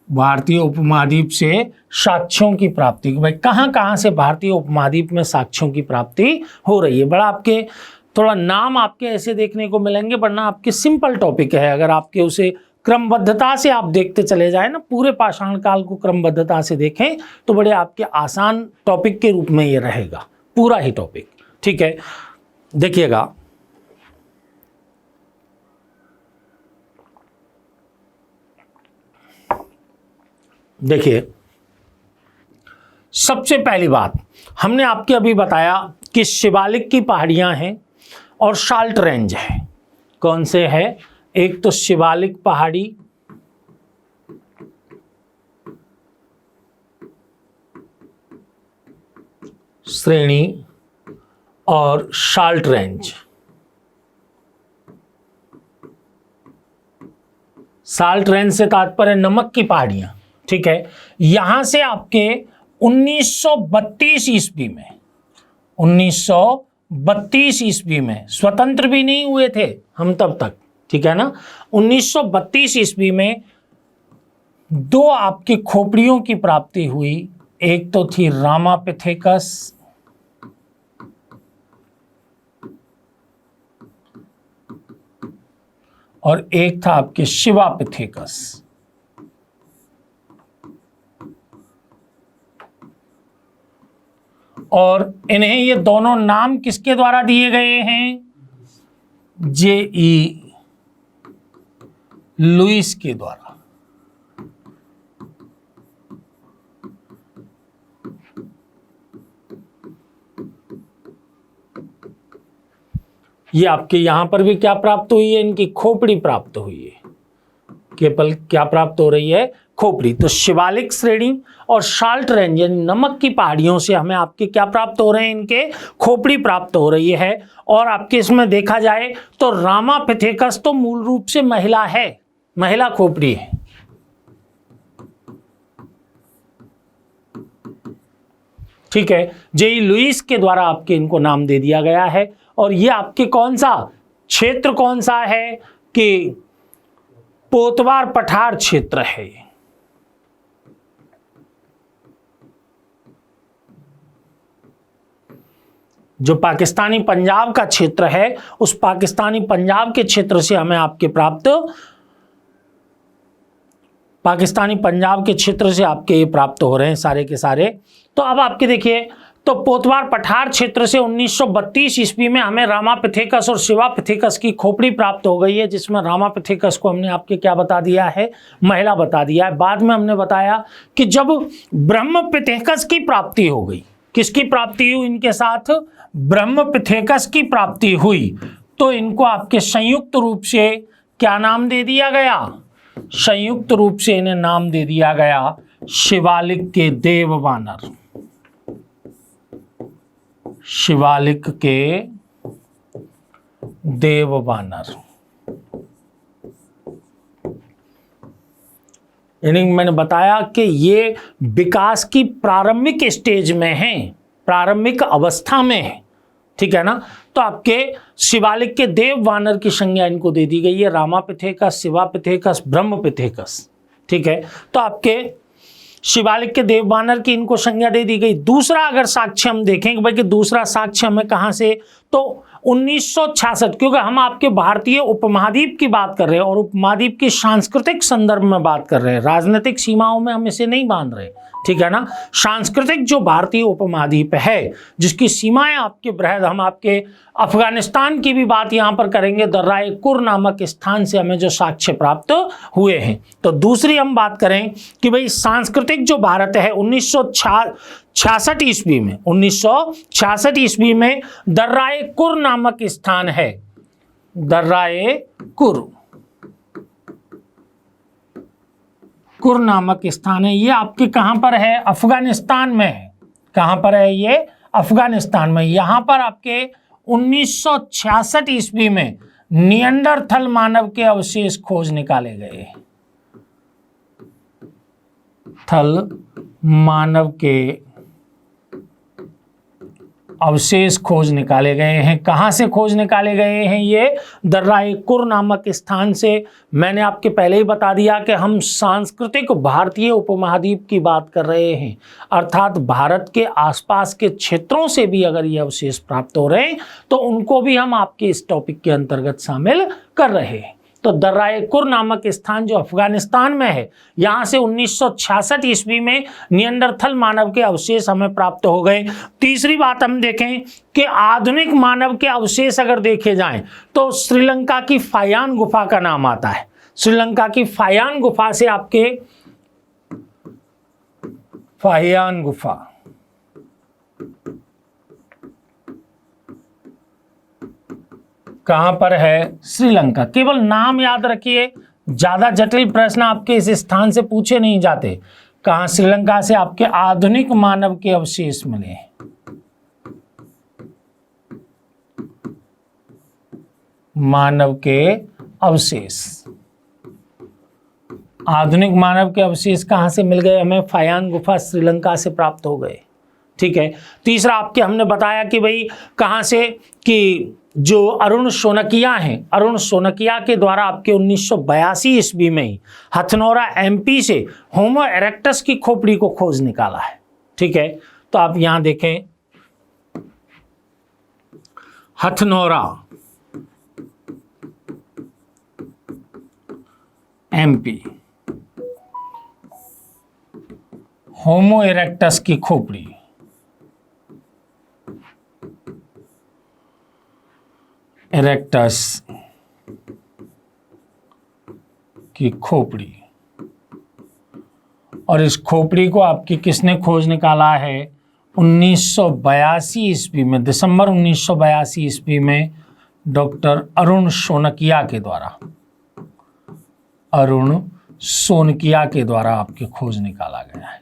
भारतीय उपमहाद्वीप से साक्ष्यों की प्राप्ति, भाई कहाँ कहाँ से भारतीय उपमहाद्वीप में साक्ष्यों की प्राप्ति हो रही है। बड़ा आपके थोड़ा नाम आपके ऐसे देखने को मिलेंगे, वरना आपके सिंपल टॉपिक है। अगर आपके उसे क्रमबद्धता से आप देखते चले जाए ना, पूरे पाषाण काल को क्रमबद्धता से देखें, तो बड़े आपके आसान टॉपिक के रूप में ये रहेगा पूरा ही टॉपिक, ठीक है। देखिएगा, देखिए सबसे पहली बात हमने आपके अभी बताया कि शिवालिक की पहाड़ियां हैं और साल्ट रेंज है। कौन से है? एक तो शिवालिक पहाड़ी, श्रेणी और साल्ट रेंज। साल्ट रेंज से तात्पर्य नमक की पहाड़ियां, ठीक है। यहां से आपके 1932 ईस्वी में 1932 ईस्वी में स्वतंत्र भी नहीं हुए थे हम तब तक, ठीक है ना। 1932 ईस्वी में दो आपकी खोपड़ियों की प्राप्ति हुई। एक तो थी रामापिथेकस और एक था आपके शिवापिथेकस। और इन्हें ये दोनों नाम किसके द्वारा दिए गए हैं? J.E. लुईस के द्वारा। ये आपके यहां पर भी क्या प्राप्त हुई है? इनकी खोपड़ी प्राप्त हुई है। केवल क्या प्राप्त हो रही है? खोपड़ी। तो शिवालिक श्रेणी और साल्ट रेंज यानी नमक की पहाड़ियों से हमें आपके क्या प्राप्त हो रहे हैं? इनके खोपड़ी प्राप्त हो रही है। और आपके इसमें देखा जाए तो रामापिथेकस तो मूल रूप से महिला है, महिला खोपड़ी है। ठीक है, J.E. लुईस के द्वारा आपके इनको नाम दे दिया गया है। और ये आपके कौन सा क्षेत्र कौन सा है? कि पोतवार पठार क्षेत्र है। जो पाकिस्तानी पंजाब का क्षेत्र है, उस पाकिस्तानी पंजाब के क्षेत्र से हमें आपके प्राप्त पाकिस्तानी पंजाब के क्षेत्र से आपके ये प्राप्त हो रहे हैं सारे के सारे। तो अब आपके देखिए, तो पोतवार पठार क्षेत्र से 1932 ईस्वी में हमें रामापिथेकस और शिवापिथेकस की खोपड़ी प्राप्त हो गई है, जिसमें रामापिथेकस को हमने आपके क्या बता दिया है? महिला बता दिया है। बाद में हमने बताया कि जब ब्रह्मपिथेकस की प्राप्ति हो गई, किसकी प्राप्ति हुई इनके साथ? ब्रह्मपिथेकस की प्राप्ति हुई, तो इनको आपके संयुक्त रूप से क्या नाम दे दिया गया? संयुक्त रूप से इन्हें नाम दे दिया गया शिवालिक के देव वानर। शिवालिक के देव वानर। यानी मैंने बताया कि ये विकास की प्रारंभिक स्टेज में हैं, प्रारंभिक अवस्था में है, ठीक है ना। तो आपके शिवालिक के देव वानर की संज्ञा इनको दे दी गई है, रामापिथेकस, शिवापिथेकस, ब्रह्मपिथेकस, ठीक है। तो आपके शिवालिक के देव वानर की इनको संज्ञा दे दी गई। दूसरा अगर साक्ष्य हम देखेंगे भाई कि दूसरा साक्ष्य हमें कहां से? तो 1966, क्योंकि हम आपके भारतीय उपमहाद्वीप की बात कर रहे हैं और उपमहाद्वीप के सांस्कृतिक संदर्भ में बात कर रहे हैं, राजनीतिक सीमाओं में हम इसे नहीं बांध रहे, ठीक है ना। सांस्कृतिक जो भारतीय उपमहाद्वीप है, जिसकी सीमाएं आपके बृहद, हम आपके अफगानिस्तान की भी बात यहां पर करेंगे, दर्राए कुर नामक स्थान से हमें जो साक्ष्य प्राप्त हुए हैं। तो दूसरी हम बात करें कि भाई सांस्कृतिक जो भारत है 1966 ईस्वी में, 1966 ईस्वी में दर्राए कुर नामक स्थान है। दर्राए कुर नामक स्थान है। ये आपके कहां पर है? अफगानिस्तान में है। कहां पर है ये? अफगानिस्तान में। यहां पर आपके 1966 ईस्वी में निएंडरथल मानव के अवशेष खोज निकाले गए। थल मानव के अवशेष खोज निकाले गए हैं। कहां से खोज निकाले गए हैं? ये दर्राए कुर नामक स्थान से। मैंने आपके पहले ही बता दिया कि हम सांस्कृतिक भारतीय उपमहाद्वीप की बात कर रहे हैं, अर्थात भारत के आसपास के क्षेत्रों से भी अगर ये अवशेष प्राप्त हो रहे हैं तो उनको भी हम आपके इस टॉपिक के अंतर्गत शामिल कर रहे हैं। तो दर्राए कुर नामक स्थान जो अफगानिस्तान में है, यहां से 1966 ईस्वी में निएंडरथल मानव के अवशेष हमें प्राप्त हो गए। तीसरी बात हम देखें कि आधुनिक मानव के अवशेष अगर देखे जाएं तो श्रीलंका की फायान गुफा का नाम आता है। श्रीलंका की फायान गुफा से आपके फायान गुफा कहां पर है? श्रीलंका। केवल नाम याद रखिए, ज्यादा जटिल प्रश्न आपके इस स्थान से पूछे नहीं जाते। कहां? श्रीलंका से आपके आधुनिक मानव के अवशेष मिले। मानव के अवशेष, आधुनिक मानव के अवशेष कहां से मिल गए हमें? फायान गुफा श्रीलंका से प्राप्त हो गए। ठीक है। तीसरा आपके हमने बताया कि भाई कहां से, कि जो अरुण शोनकिया हैं, अरुण शोनकिया के द्वारा आपके 1982 ईस्वी में ही हथनौरा एमपी से होमो इरेक्टस की खोपड़ी को खोज निकाला है। ठीक है। तो आप यहां देखें, हथनौरा एमपी, होमो इरेक्टस की खोपड़ी, इरेक्टस की खोपड़ी, और इस खोपड़ी को आपकी किसने खोज निकाला है? 1982 ईस्वी में, दिसंबर 1982 ईस्वी में डॉक्टर अरुण शोनकिया के द्वारा, अरुण शोनकिया के द्वारा आपके खोज निकाला गया है।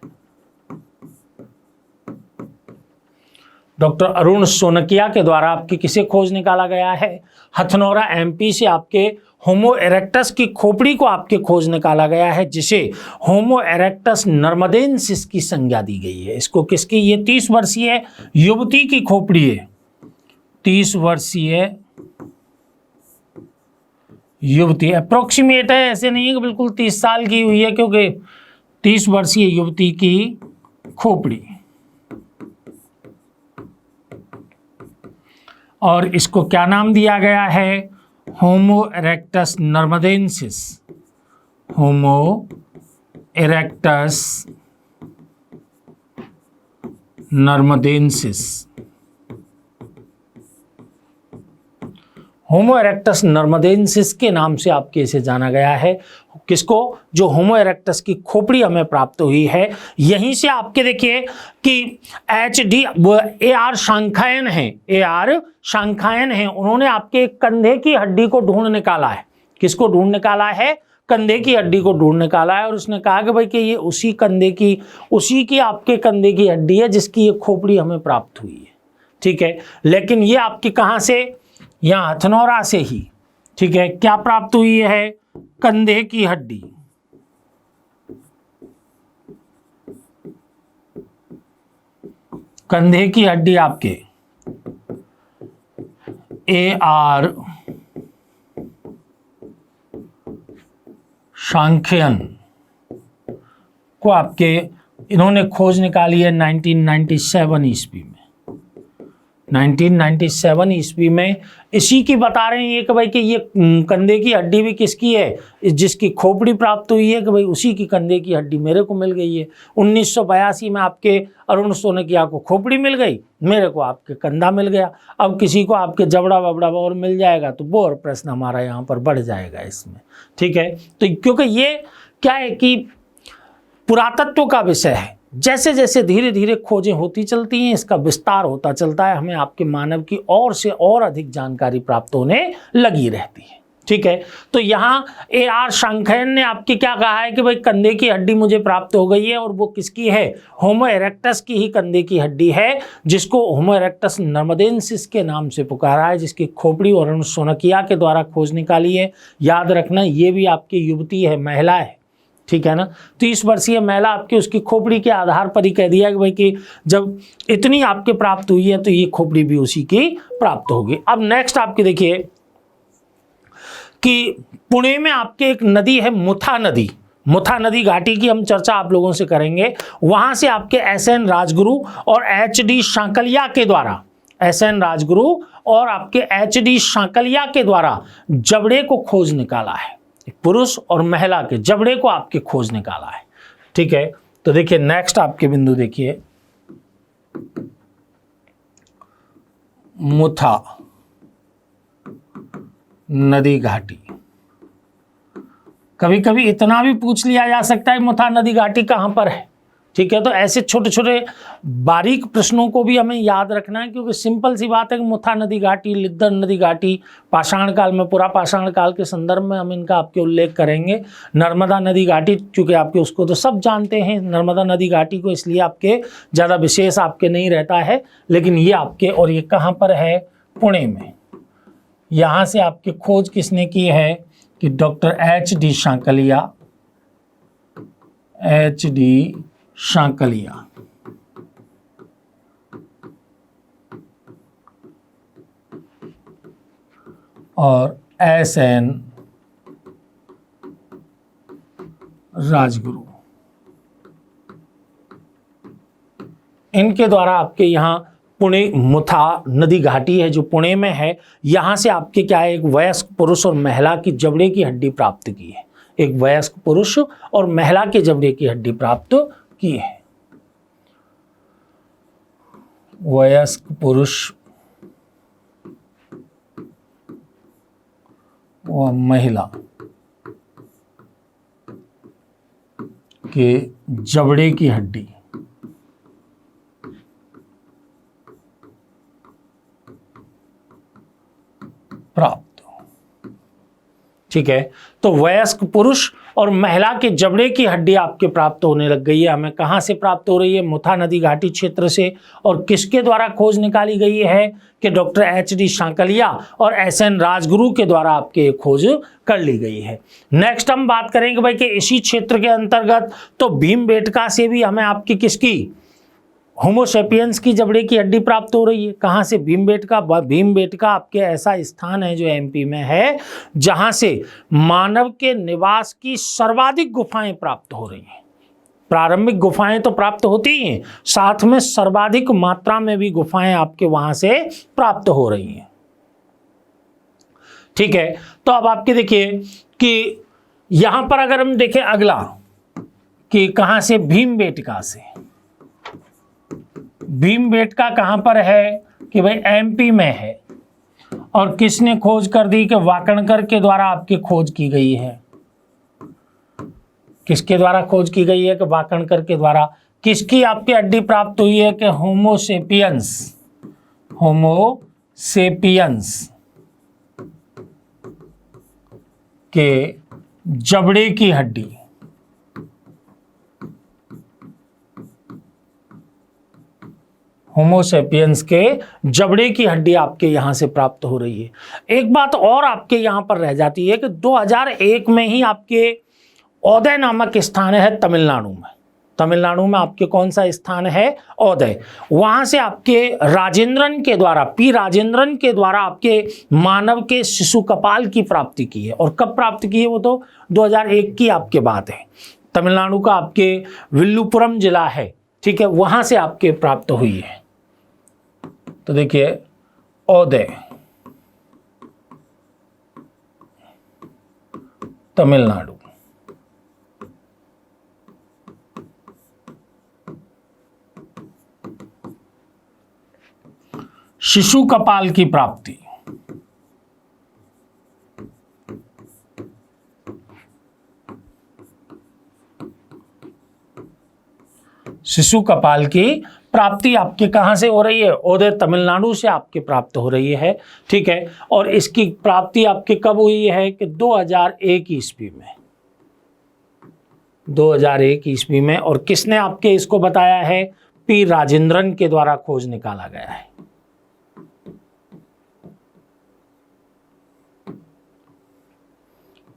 डॉक्टर अरुण शोनकिया के द्वारा आपकी किसे खोज निकाला गया है? हथनौरा एमपी से आपके होमो इरेक्टस की खोपड़ी को आपके खोज निकाला गया है, जिसे होमो इरेक्टस नर्मदेंसिस की संज्ञा दी गई है। इसको किसकी? ये 30 वर्षीय युवती की खोपड़ी है। 30 वर्षीय युवती, अप्रोक्सीमेट है, ऐसे नहीं है कि बिल्कुल 30 साल की हुई है, क्योंकि 30 वर्षीय युवती की खोपड़ी, और इसको क्या नाम दिया गया है? होमो इरेक्टस नर्मदेंसिस, होमो इरेक्टस नर्मदेंसिस, होमो इरेक्टस नर्मदेंसिस के नाम से आपके इसे जाना गया है। किसको? जो होमो इरेक्टस की खोपड़ी हमें प्राप्त हुई है। यहीं से आपके देखिए कि AR शांखायन है, AR शांखायन है, उन्होंने आपके कंधे की हड्डी को ढूंढ निकाला है। किसको ढूंढ निकाला है? कंधे की हड्डी को ढूंढ निकाला है, और उसने कहा कि भाई कि ये उसी की आपके कंधे की हड्डी है जिसकी ये खोपड़ी हमें प्राप्त हुई है। ठीक है। लेकिन ये आपकी कहां से? यहां हथनौरा से ही। ठीक है। क्या प्राप्त हुई है? कंधे की हड्डी। कंधे की हड्डी आपके AR शांख्यन को आपके इन्होंने खोज निकाली है 1997 ईस्वी में। 1997 ईस्वी में इसी की बता रहे हैं कि भाई कि ये कंधे की हड्डी भी किसकी है? जिसकी खोपड़ी प्राप्त हुई है, कि भाई उसी की कंधे की हड्डी मेरे को मिल गई है। 1982 में आपके अरुण शोनकिया को खोपड़ी मिल गई, मेरे को आपके कंधा मिल गया। अब किसी को आपके जबड़ा वबड़ा और मिल जाएगा तो वो और प्रश्न हमारा यहाँ पर बढ़ जाएगा इसमें। ठीक है। तो क्योंकि ये क्या है कि पुरातत्व का विषय है, जैसे जैसे धीरे धीरे खोजें होती चलती हैं, इसका विस्तार होता चलता है, हमें आपके मानव की और से और अधिक जानकारी प्राप्त होने लगी रहती है। ठीक है। तो यहाँ AR शांखायन ने आपके क्या कहा है कि भाई कंधे की हड्डी मुझे प्राप्त हो गई है, और वो किसकी है? होमो इरेक्टस की ही कंधे की हड्डी है, जिसको होमो इरेक्टस नर्मदेंसिस के नाम से पुकारा है, जिसकी खोपड़ी और अरुण शोनकिया के द्वारा खोज निकाली है। याद रखना, ये भी आपकी युवती है, महिला है। ठीक है ना। 30 वर्षीय महिला आपकी, उसकी खोपड़ी के आधार पर ही कह दिया कि भाई कि जब इतनी आपके प्राप्त हुई है तो ये खोपड़ी भी उसी की प्राप्त होगी। अब नेक्स्ट आपके देखिए कि पुणे में आपके एक नदी है मुथा नदी। मुथा नदी घाटी की हम चर्चा आप लोगों से करेंगे। वहां से आपके SN राजगुरु और HD शांकलिया के द्वारा, SN राजगुरु और आपके HD शांकलिया के द्वारा जबड़े को खोज निकाला है। पुरुष और महिला के जबड़े को आपके खोज निकाला है। ठीक है। तो देखिए नेक्स्ट आपके बिंदु देखिए, मुथा नदी घाटी। कभी कभी इतना भी पूछ लिया जा सकता है मुथा नदी घाटी कहां पर है। ठीक है, तो ऐसे छोटे छोटे बारीक प्रश्नों को भी हमें याद रखना है, क्योंकि सिंपल सी बात है कि मुथा नदी घाटी, लिद्दर नदी घाटी, पाषाण काल में, पूरा पाषाण काल के संदर्भ में हम इनका आपके उल्लेख करेंगे। नर्मदा नदी घाटी, चूँकि आपके उसको तो सब जानते हैं नर्मदा नदी घाटी को, इसलिए आपके ज़्यादा विशेष आपके नहीं रहता है, लेकिन ये आपके, और ये कहाँ पर है, पुणे में। यहाँ से आपकी खोज किसने की है कि डॉक्टर HD शांकलिया, HD शांकलिया। और SN राजगुरु, इनके द्वारा आपके यहाँ पुणे मुथा नदी घाटी है जो पुणे में है, यहाँ से आपके क्या है, एक वयस्क पुरुष और महिला की जबड़े की हड्डी प्राप्त की है। एक वयस्क पुरुष और महिला के जबड़े की हड्डी प्राप्त की है। वयस्क पुरुष व महिला के जबड़े की हड्डी प्राप्त। ठीक है, तो वयस्क पुरुष और महिला के जबड़े की हड्डी आपके प्राप्त होने लग गई है। हमें कहाँ से प्राप्त हो रही है, मुथा नदी घाटी क्षेत्र से। और किसके द्वारा खोज निकाली गई है कि डॉक्टर HD शांकलिया और SN राजगुरु के द्वारा आपके खोज कर ली गई है। नेक्स्ट हम बात करेंगे भाई कि इसी क्षेत्र के अंतर्गत तो भीमबेटका से भी हमें आपकी किसकी, होमोसेपियंस की जबड़े की हड्डी प्राप्त हो रही है। कहाँ से, भीमबेटका। भीमबेटका आपके ऐसा स्थान है जो MP में है जहाँ से मानव के निवास की सर्वाधिक गुफाएं प्राप्त हो रही हैं। प्रारंभिक गुफाएं तो प्राप्त होती ही हैं, साथ में सर्वाधिक मात्रा में भी गुफाएं आपके वहां से प्राप्त हो रही हैं। ठीक है, तो अब आपके देखिए कि यहां पर अगर हम देखें अगला कि कहां से, भीमबेटका से। भीमबेटका कहां पर है कि भाई MP में है। और किसने खोज कर दी कि वाकणकर के द्वारा आपकी खोज की गई है। किसके द्वारा खोज की गई है कि वाकणकर के द्वारा। किसकी आपकी हड्डी प्राप्त हुई है कि होमोसेपियंस, होमोसेपियंस के जबड़े की हड्डी। होमोसेपियंस के जबड़े की हड्डी आपके यहां से प्राप्त हो रही है। एक बात और आपके यहां पर रह जाती है कि 2001 में ही आपके औदय नामक स्थान है तमिलनाडु में। तमिलनाडु में आपके कौन सा स्थान है, औदय। वहां से आपके राजेंद्रन के द्वारा, P राजेंद्रन के द्वारा आपके मानव के शिशु कपाल की प्राप्ति की है। और कब प्राप्त की है, वो तो 2001 की आपके बात है। तमिलनाडु का आपके विल्लुपुरम जिला है, ठीक है, वहां से आपके प्राप्त हुई है। तो देखिए औदय, तमिलनाडु। शिशु कपाल की प्राप्ति। शिशु कपाल की प्राप्ति आपके कहां से हो रही है, औदय तमिलनाडु से आपके प्राप्त हो रही है। ठीक है, और इसकी प्राप्ति आपके कब हुई है कि 2001 ईस्वी में। 2001 ईस्वी में। और किसने आपके इसको बताया है, P राजेंद्रन के द्वारा खोज निकाला गया है।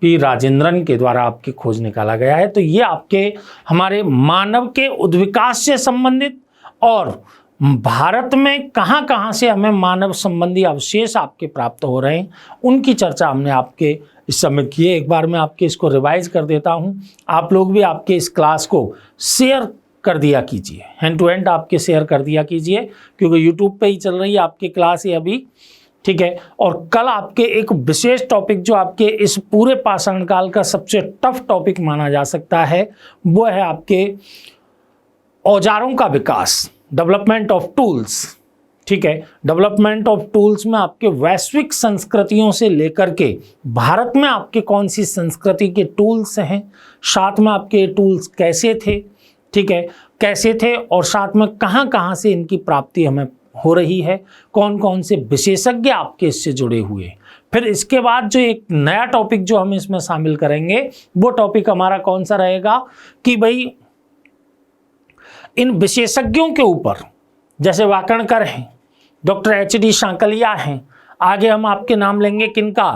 P राजेंद्रन के द्वारा आपकी खोज निकाला गया है। तो ये आपके हमारे मानव के उद्विकास से संबंधित और भारत में कहां कहां से हमें मानव संबंधी अवशेष आपके प्राप्त हो रहे हैं, उनकी चर्चा हमने आपके इस समय की है। एक बार मैं आपके इसको रिवाइज कर देता हूं। आप लोग भी आपके इस क्लास को शेयर कर दिया कीजिए, हैंड टू हैंड आपके शेयर कर दिया कीजिए, क्योंकि यूट्यूब पे ही चल रही है आपकी क्लास ये अभी। ठीक है, और कल आपके एक विशेष टॉपिक जो आपके इस पूरे पाषाण काल का सबसे टफ टॉपिक माना जा सकता है, वो है आपके औजारों का विकास, डेवलपमेंट ऑफ टूल्स। ठीक है, डेवलपमेंट ऑफ टूल्स में आपके वैश्विक संस्कृतियों से लेकर के भारत में आपके कौन सी संस्कृति के टूल्स हैं, साथ में आपके टूल्स कैसे थे। ठीक है, कैसे थे और साथ में कहाँ कहाँ से इनकी प्राप्ति हमें हो रही है, कौन कौन से विशेषज्ञ आपके इससे जुड़े हुए। फिर इसके बाद जो एक नया टॉपिक जो हम इसमें शामिल करेंगे वो टॉपिक हमारा कौन सा रहेगा कि भाई इन विशेषज्ञों के ऊपर, जैसे वाकणकर हैं, डॉक्टर HD शांकलिया हैं, आगे हम आपके नाम लेंगे किनका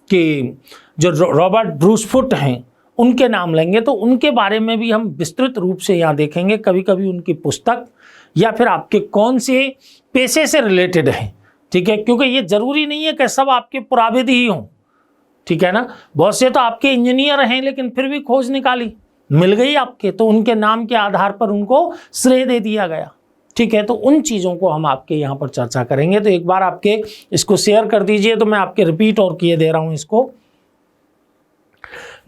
कि जो रॉबर्ट ब्रूस फुट हैं उनके नाम लेंगे, तो उनके बारे में भी हम विस्तृत रूप से यहाँ देखेंगे। कभी कभी उनकी पुस्तक या फिर आपके कौन से पेशे से रिलेटेड है, ठीक है, क्योंकि ये जरूरी नहीं है कि सब आपके पुराविद ही हों, ठीक है ना। बहुत से तो आपके इंजीनियर हैं लेकिन फिर भी खोज निकाली, मिल गई आपके, तो उनके नाम के आधार पर उनको श्रेय दे दिया गया, ठीक है। तो उन चीज़ों को हम आपके यहाँ पर चर्चा करेंगे। तो एक बार आपके इसको शेयर कर दीजिए, तो मैं आपके रिपीट और किए दे रहा हूँ इसको।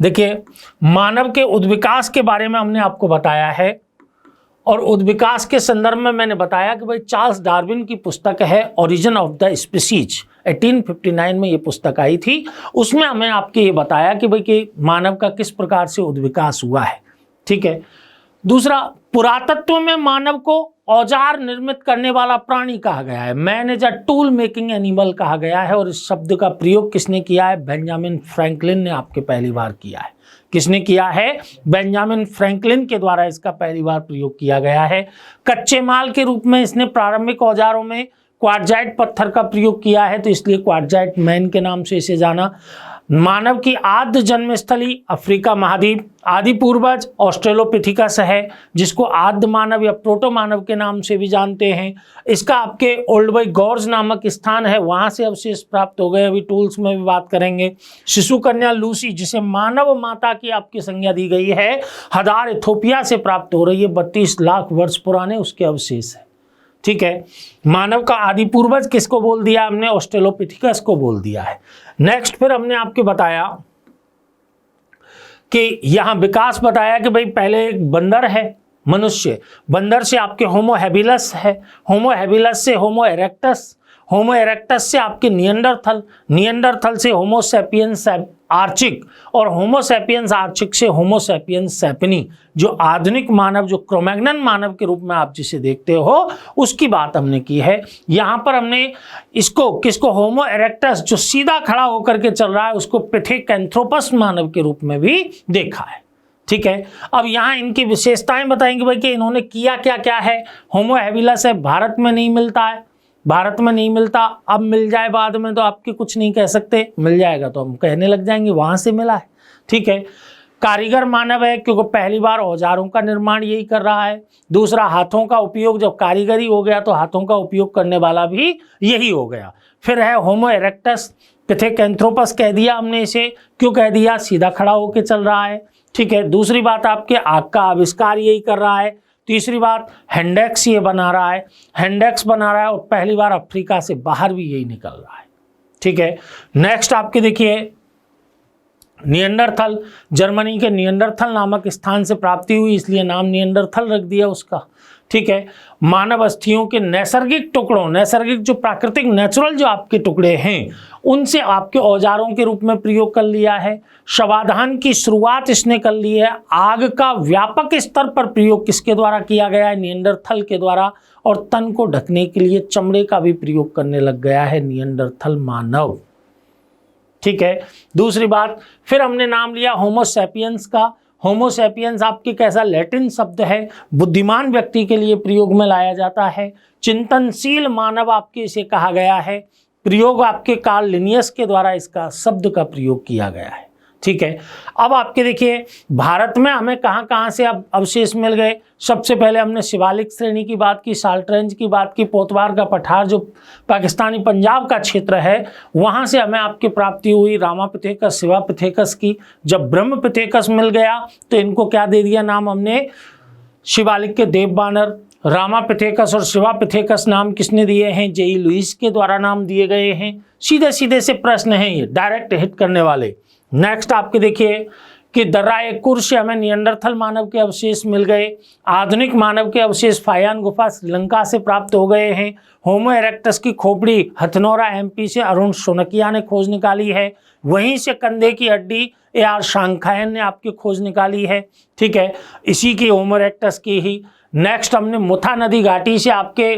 देखिए, मानव के उद्विकास के बारे में हमने आपको बताया है, और उद्विकास के संदर्भ में मैंने बताया कि भाई चार्ल्स डार्विन की पुस्तक है ओरिजिन ऑफ द स्पीसीज, 1859 में ये पुस्तक आई थी। उसमें हमें आपके ये बताया कि भाई कि मानव का किस प्रकार से उद्विकास हुआ है, ठीक है। दूसरा, पुरातत्व में मानव को औजार निर्मित करने वाला प्राणी कहा गया है, man is a tool making animal कहा गया है। और इस शब्द का प्रयोग किसने किया है? बेंजामिन फ्रैंकलिन ने आपके पहली बार किया है। किसने किया है? बेंजामिन फ्रैंकलिन के द्वारा इसका पहली बार प्रयोग किया गया है। कच्चे माल के रूप में इसने प्रारंभिक औजारों में क्वार्टजाइट पत्थर का प्रयोग किया है, तो इसलिए क्वार्टजाइट मैन के नाम से इसे जाना। मानव की आद्य जन्मस्थली अफ्रीका महाद्वीप, आदि पूर्वज ऑस्ट्रेलोपिथिकस है, जिसको आद्य मानव या प्रोटो मानव के नाम से भी जानते हैं। इसका आपके ओल्डबई गॉर्ज नामक स्थान है, वहाँ से अवशेष प्राप्त हो गए, अभी टूल्स में भी बात करेंगे। शिशु कन्या लूसी, जिसे मानव माता की आपकी संज्ञा दी गई है, हदार इथोपिया से प्राप्त हो रही है, 32 लाख वर्ष पुराने उसके अवशेष है, ठीक है। मानव का आदि पूर्वज किसको बोल दिया हमने? ऑस्ट्रेलोपिथिकस को बोल दिया है। नेक्स्ट फिर हमने आपको बताया कि यहां विकास बताया कि भाई पहले एक बंदर है, मनुष्य, बंदर से आपके होमो हैबिलस है, होमो हैबिलस से होमो इरेक्टस, होमो इरेक्टस से आपके निएंडरथल, निएंडरथल से होमो सैपियंस आर्चिक, और होमो सैपियंस आर्चिक से होमो सैपियंस सैपिनी, जो आधुनिक मानव, जो क्रोमैग्नन मानव के रूप में आप जिसे देखते हो, उसकी बात हमने की है। यहाँ पर हमने इसको किसको? होमो इरेक्टस, जो सीधा खड़ा होकर के चल रहा है, उसको पिथेकैंथ्रोपस मानव के रूप में भी देखा है, ठीक है। अब यहाँ इनकी विशेषताएं बताएंगे भाई कि इन्होंने किया क्या क्या है। होमो हैबिलस है, भारत में नहीं मिलता है, भारत में नहीं मिलता, अब मिल जाए बाद में तो आपके कुछ नहीं कह सकते, मिल जाएगा तो हम कहने लग जाएंगे वहां से मिला है, ठीक है। कारीगर मानव है, क्योंकि पहली बार औजारों का निर्माण यही कर रहा है। दूसरा, हाथों का उपयोग, जब कारीगरी हो गया तो हाथों का उपयोग करने वाला भी यही हो गया। फिर है होमो इरेक्टस, पिथेकैंथ्रोपस कह दिया हमने इसे, क्यों कह दिया? सीधा खड़ा होकर चल रहा है, ठीक है। दूसरी बात, आपके आग का आविष्कार यही कर रहा है। तीसरी बात, हैंडेक्स ये बना रहा है, हैंडेक्स बना रहा है, और पहली बार अफ्रीका से बाहर भी यही निकल रहा है, ठीक है। नेक्स्ट आपके देखिए, निएंडरथल, जर्मनी के निएंडरथल नामक स्थान से प्राप्ति हुई, इसलिए नाम निएंडरथल रख दिया उसका, ठीक है। मानव अस्थियों के नैसर्गिक टुकड़ों, नैसर्गिक जो प्राकृतिक नेचुरल जो आपके टुकड़े हैं, उनसे आपके औजारों के रूप में प्रयोग कर लिया है। शवाधान की शुरुआत इसने कर ली है। आग का व्यापक स्तर पर प्रयोग किसके द्वारा किया गया है? निएंडरथल के द्वारा। और तन को ढकने के लिए चमड़े का भी प्रयोग करने लग गया है निएंडरथल मानव, ठीक है। दूसरी बात, फिर हमने नाम लिया होमो सैपियंस का। होमो सैपियंस आपके कैसा? लैटिन शब्द है, बुद्धिमान व्यक्ति के लिए प्रयोग में लाया जाता है। चिंतनशील मानव आपके इसे कहा गया है। प्रयोग आपके कार्ल लिनियस के द्वारा इसका शब्द का प्रयोग किया गया है, ठीक है। अब आपके देखिए, भारत में हमें कहाँ कहाँ से अब अवशेष मिल गए। सबसे पहले हमने शिवालिक श्रेणी की बात की, साल्ट रेंज की बात की, पोतवार का पठार जो पाकिस्तानी पंजाब का क्षेत्र है, वहाँ से हमें आपकी प्राप्ति हुई रामापिथेकस, शिवापिथेकस की। जब ब्रह्मपिथेकस मिल गया तो इनको क्या दे दिया नाम हमने? शिवालिक के देव बानर। रामापिथेकस और शिवापिथेकस नाम किसने दिए हैं? जेई लुइस के द्वारा नाम दिए गए हैं। सीधे सीधे से प्रश्न हैं ये, डायरेक्ट हिट करने वाले। नेक्स्ट आपके देखिए कि दर्राएकुर से हमें निएंडरथल मानव के अवशेष मिल गए। आधुनिक मानव के अवशेष फायान गुफा श्रीलंका से प्राप्त हो गए हैं। होमो इरेक्टस की खोपड़ी हथनौरा MP से अरुण सोनकिया ने खोज निकाली है। वहीं से कंधे की हड्डी AR शांखायन ने आपकी खोज निकाली है, ठीक है। इसी की होमो इरेक्टस की ही नेक्स्ट हमने मुथा नदी घाटी से आपके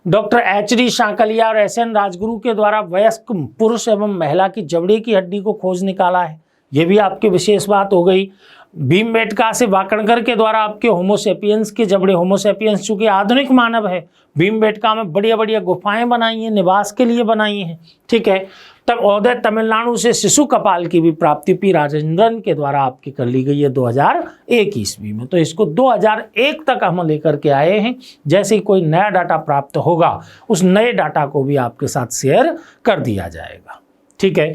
डॉक्टर एच.डी. शांकलिया और एस.एन. राजगुरु के द्वारा वयस्क पुरुष एवं महिला की जबड़े की हड्डी को खोज निकाला है, ये भी आपकी विशेष बात हो गई। भीमबेटका से वाकणकर के द्वारा आपके होमोसेपियंस के जबड़े, होमोसेपियंस चूंकि आधुनिक मानव है, भीमबेटका में बढ़िया बढ़िया गुफाएं बनाई हैं, निवास के लिए बनाई हैं, ठीक है। तब औदय तमिलनाडु से शिशु कपाल की भी प्राप्ति पी राजेंद्रन के द्वारा आपकी कर ली गई है 2001 ईस्वी में। तो इसको 2001 तक हम लेकर के आए हैं। जैसे ही कोई नया डाटा प्राप्त होगा उस नए डाटा को भी आपके साथ शेयर कर दिया जाएगा, ठीक है।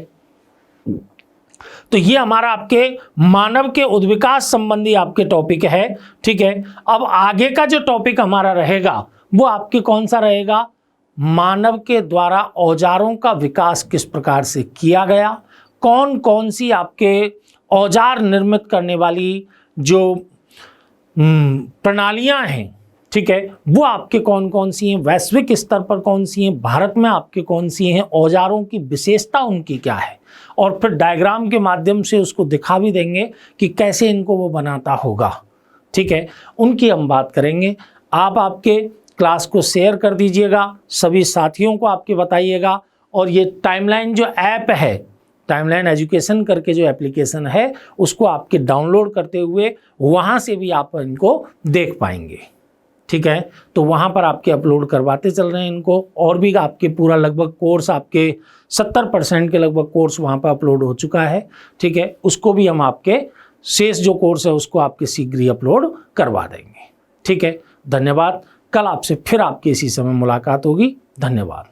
तो ये हमारा आपके मानव के उद्विकास संबंधी आपके टॉपिक है, ठीक है। अब आगे का जो टॉपिक हमारा रहेगा वो आपके कौन सा रहेगा, मानव के द्वारा औजारों का विकास किस प्रकार से किया गया, कौन कौन सी आपके औजार निर्मित करने वाली जो प्रणालियां हैं, ठीक है, वो आपके कौन कौन सी हैं, वैश्विक स्तर पर कौन सी हैं, भारत में आपके कौन सी हैं, औजारों की विशेषता उनकी क्या है, और फिर डायग्राम के माध्यम से उसको दिखा भी देंगे कि कैसे इनको वो बनाता होगा, ठीक है। उनकी हम बात करेंगे। आप आपके क्लास को शेयर कर दीजिएगा, सभी साथियों को आपके बताइएगा, और ये टाइमलाइन जो ऐप है, टाइमलाइन एजुकेशन करके जो एप्लीकेशन है, उसको आपके डाउनलोड करते हुए वहाँ से भी आप इनको देख पाएंगे, ठीक है। तो वहाँ पर आपके अपलोड करवाते चल रहे हैं इनको, और भी आपके पूरा लगभग कोर्स आपके 70% के लगभग कोर्स वहाँ पर अपलोड हो चुका है, ठीक है। उसको भी हम आपके शेष जो कोर्स है उसको आपके शीघ्र ही अपलोड करवा देंगे, ठीक है। धन्यवाद। कल आपसे फिर आपकी इसी समय मुलाकात होगी। धन्यवाद।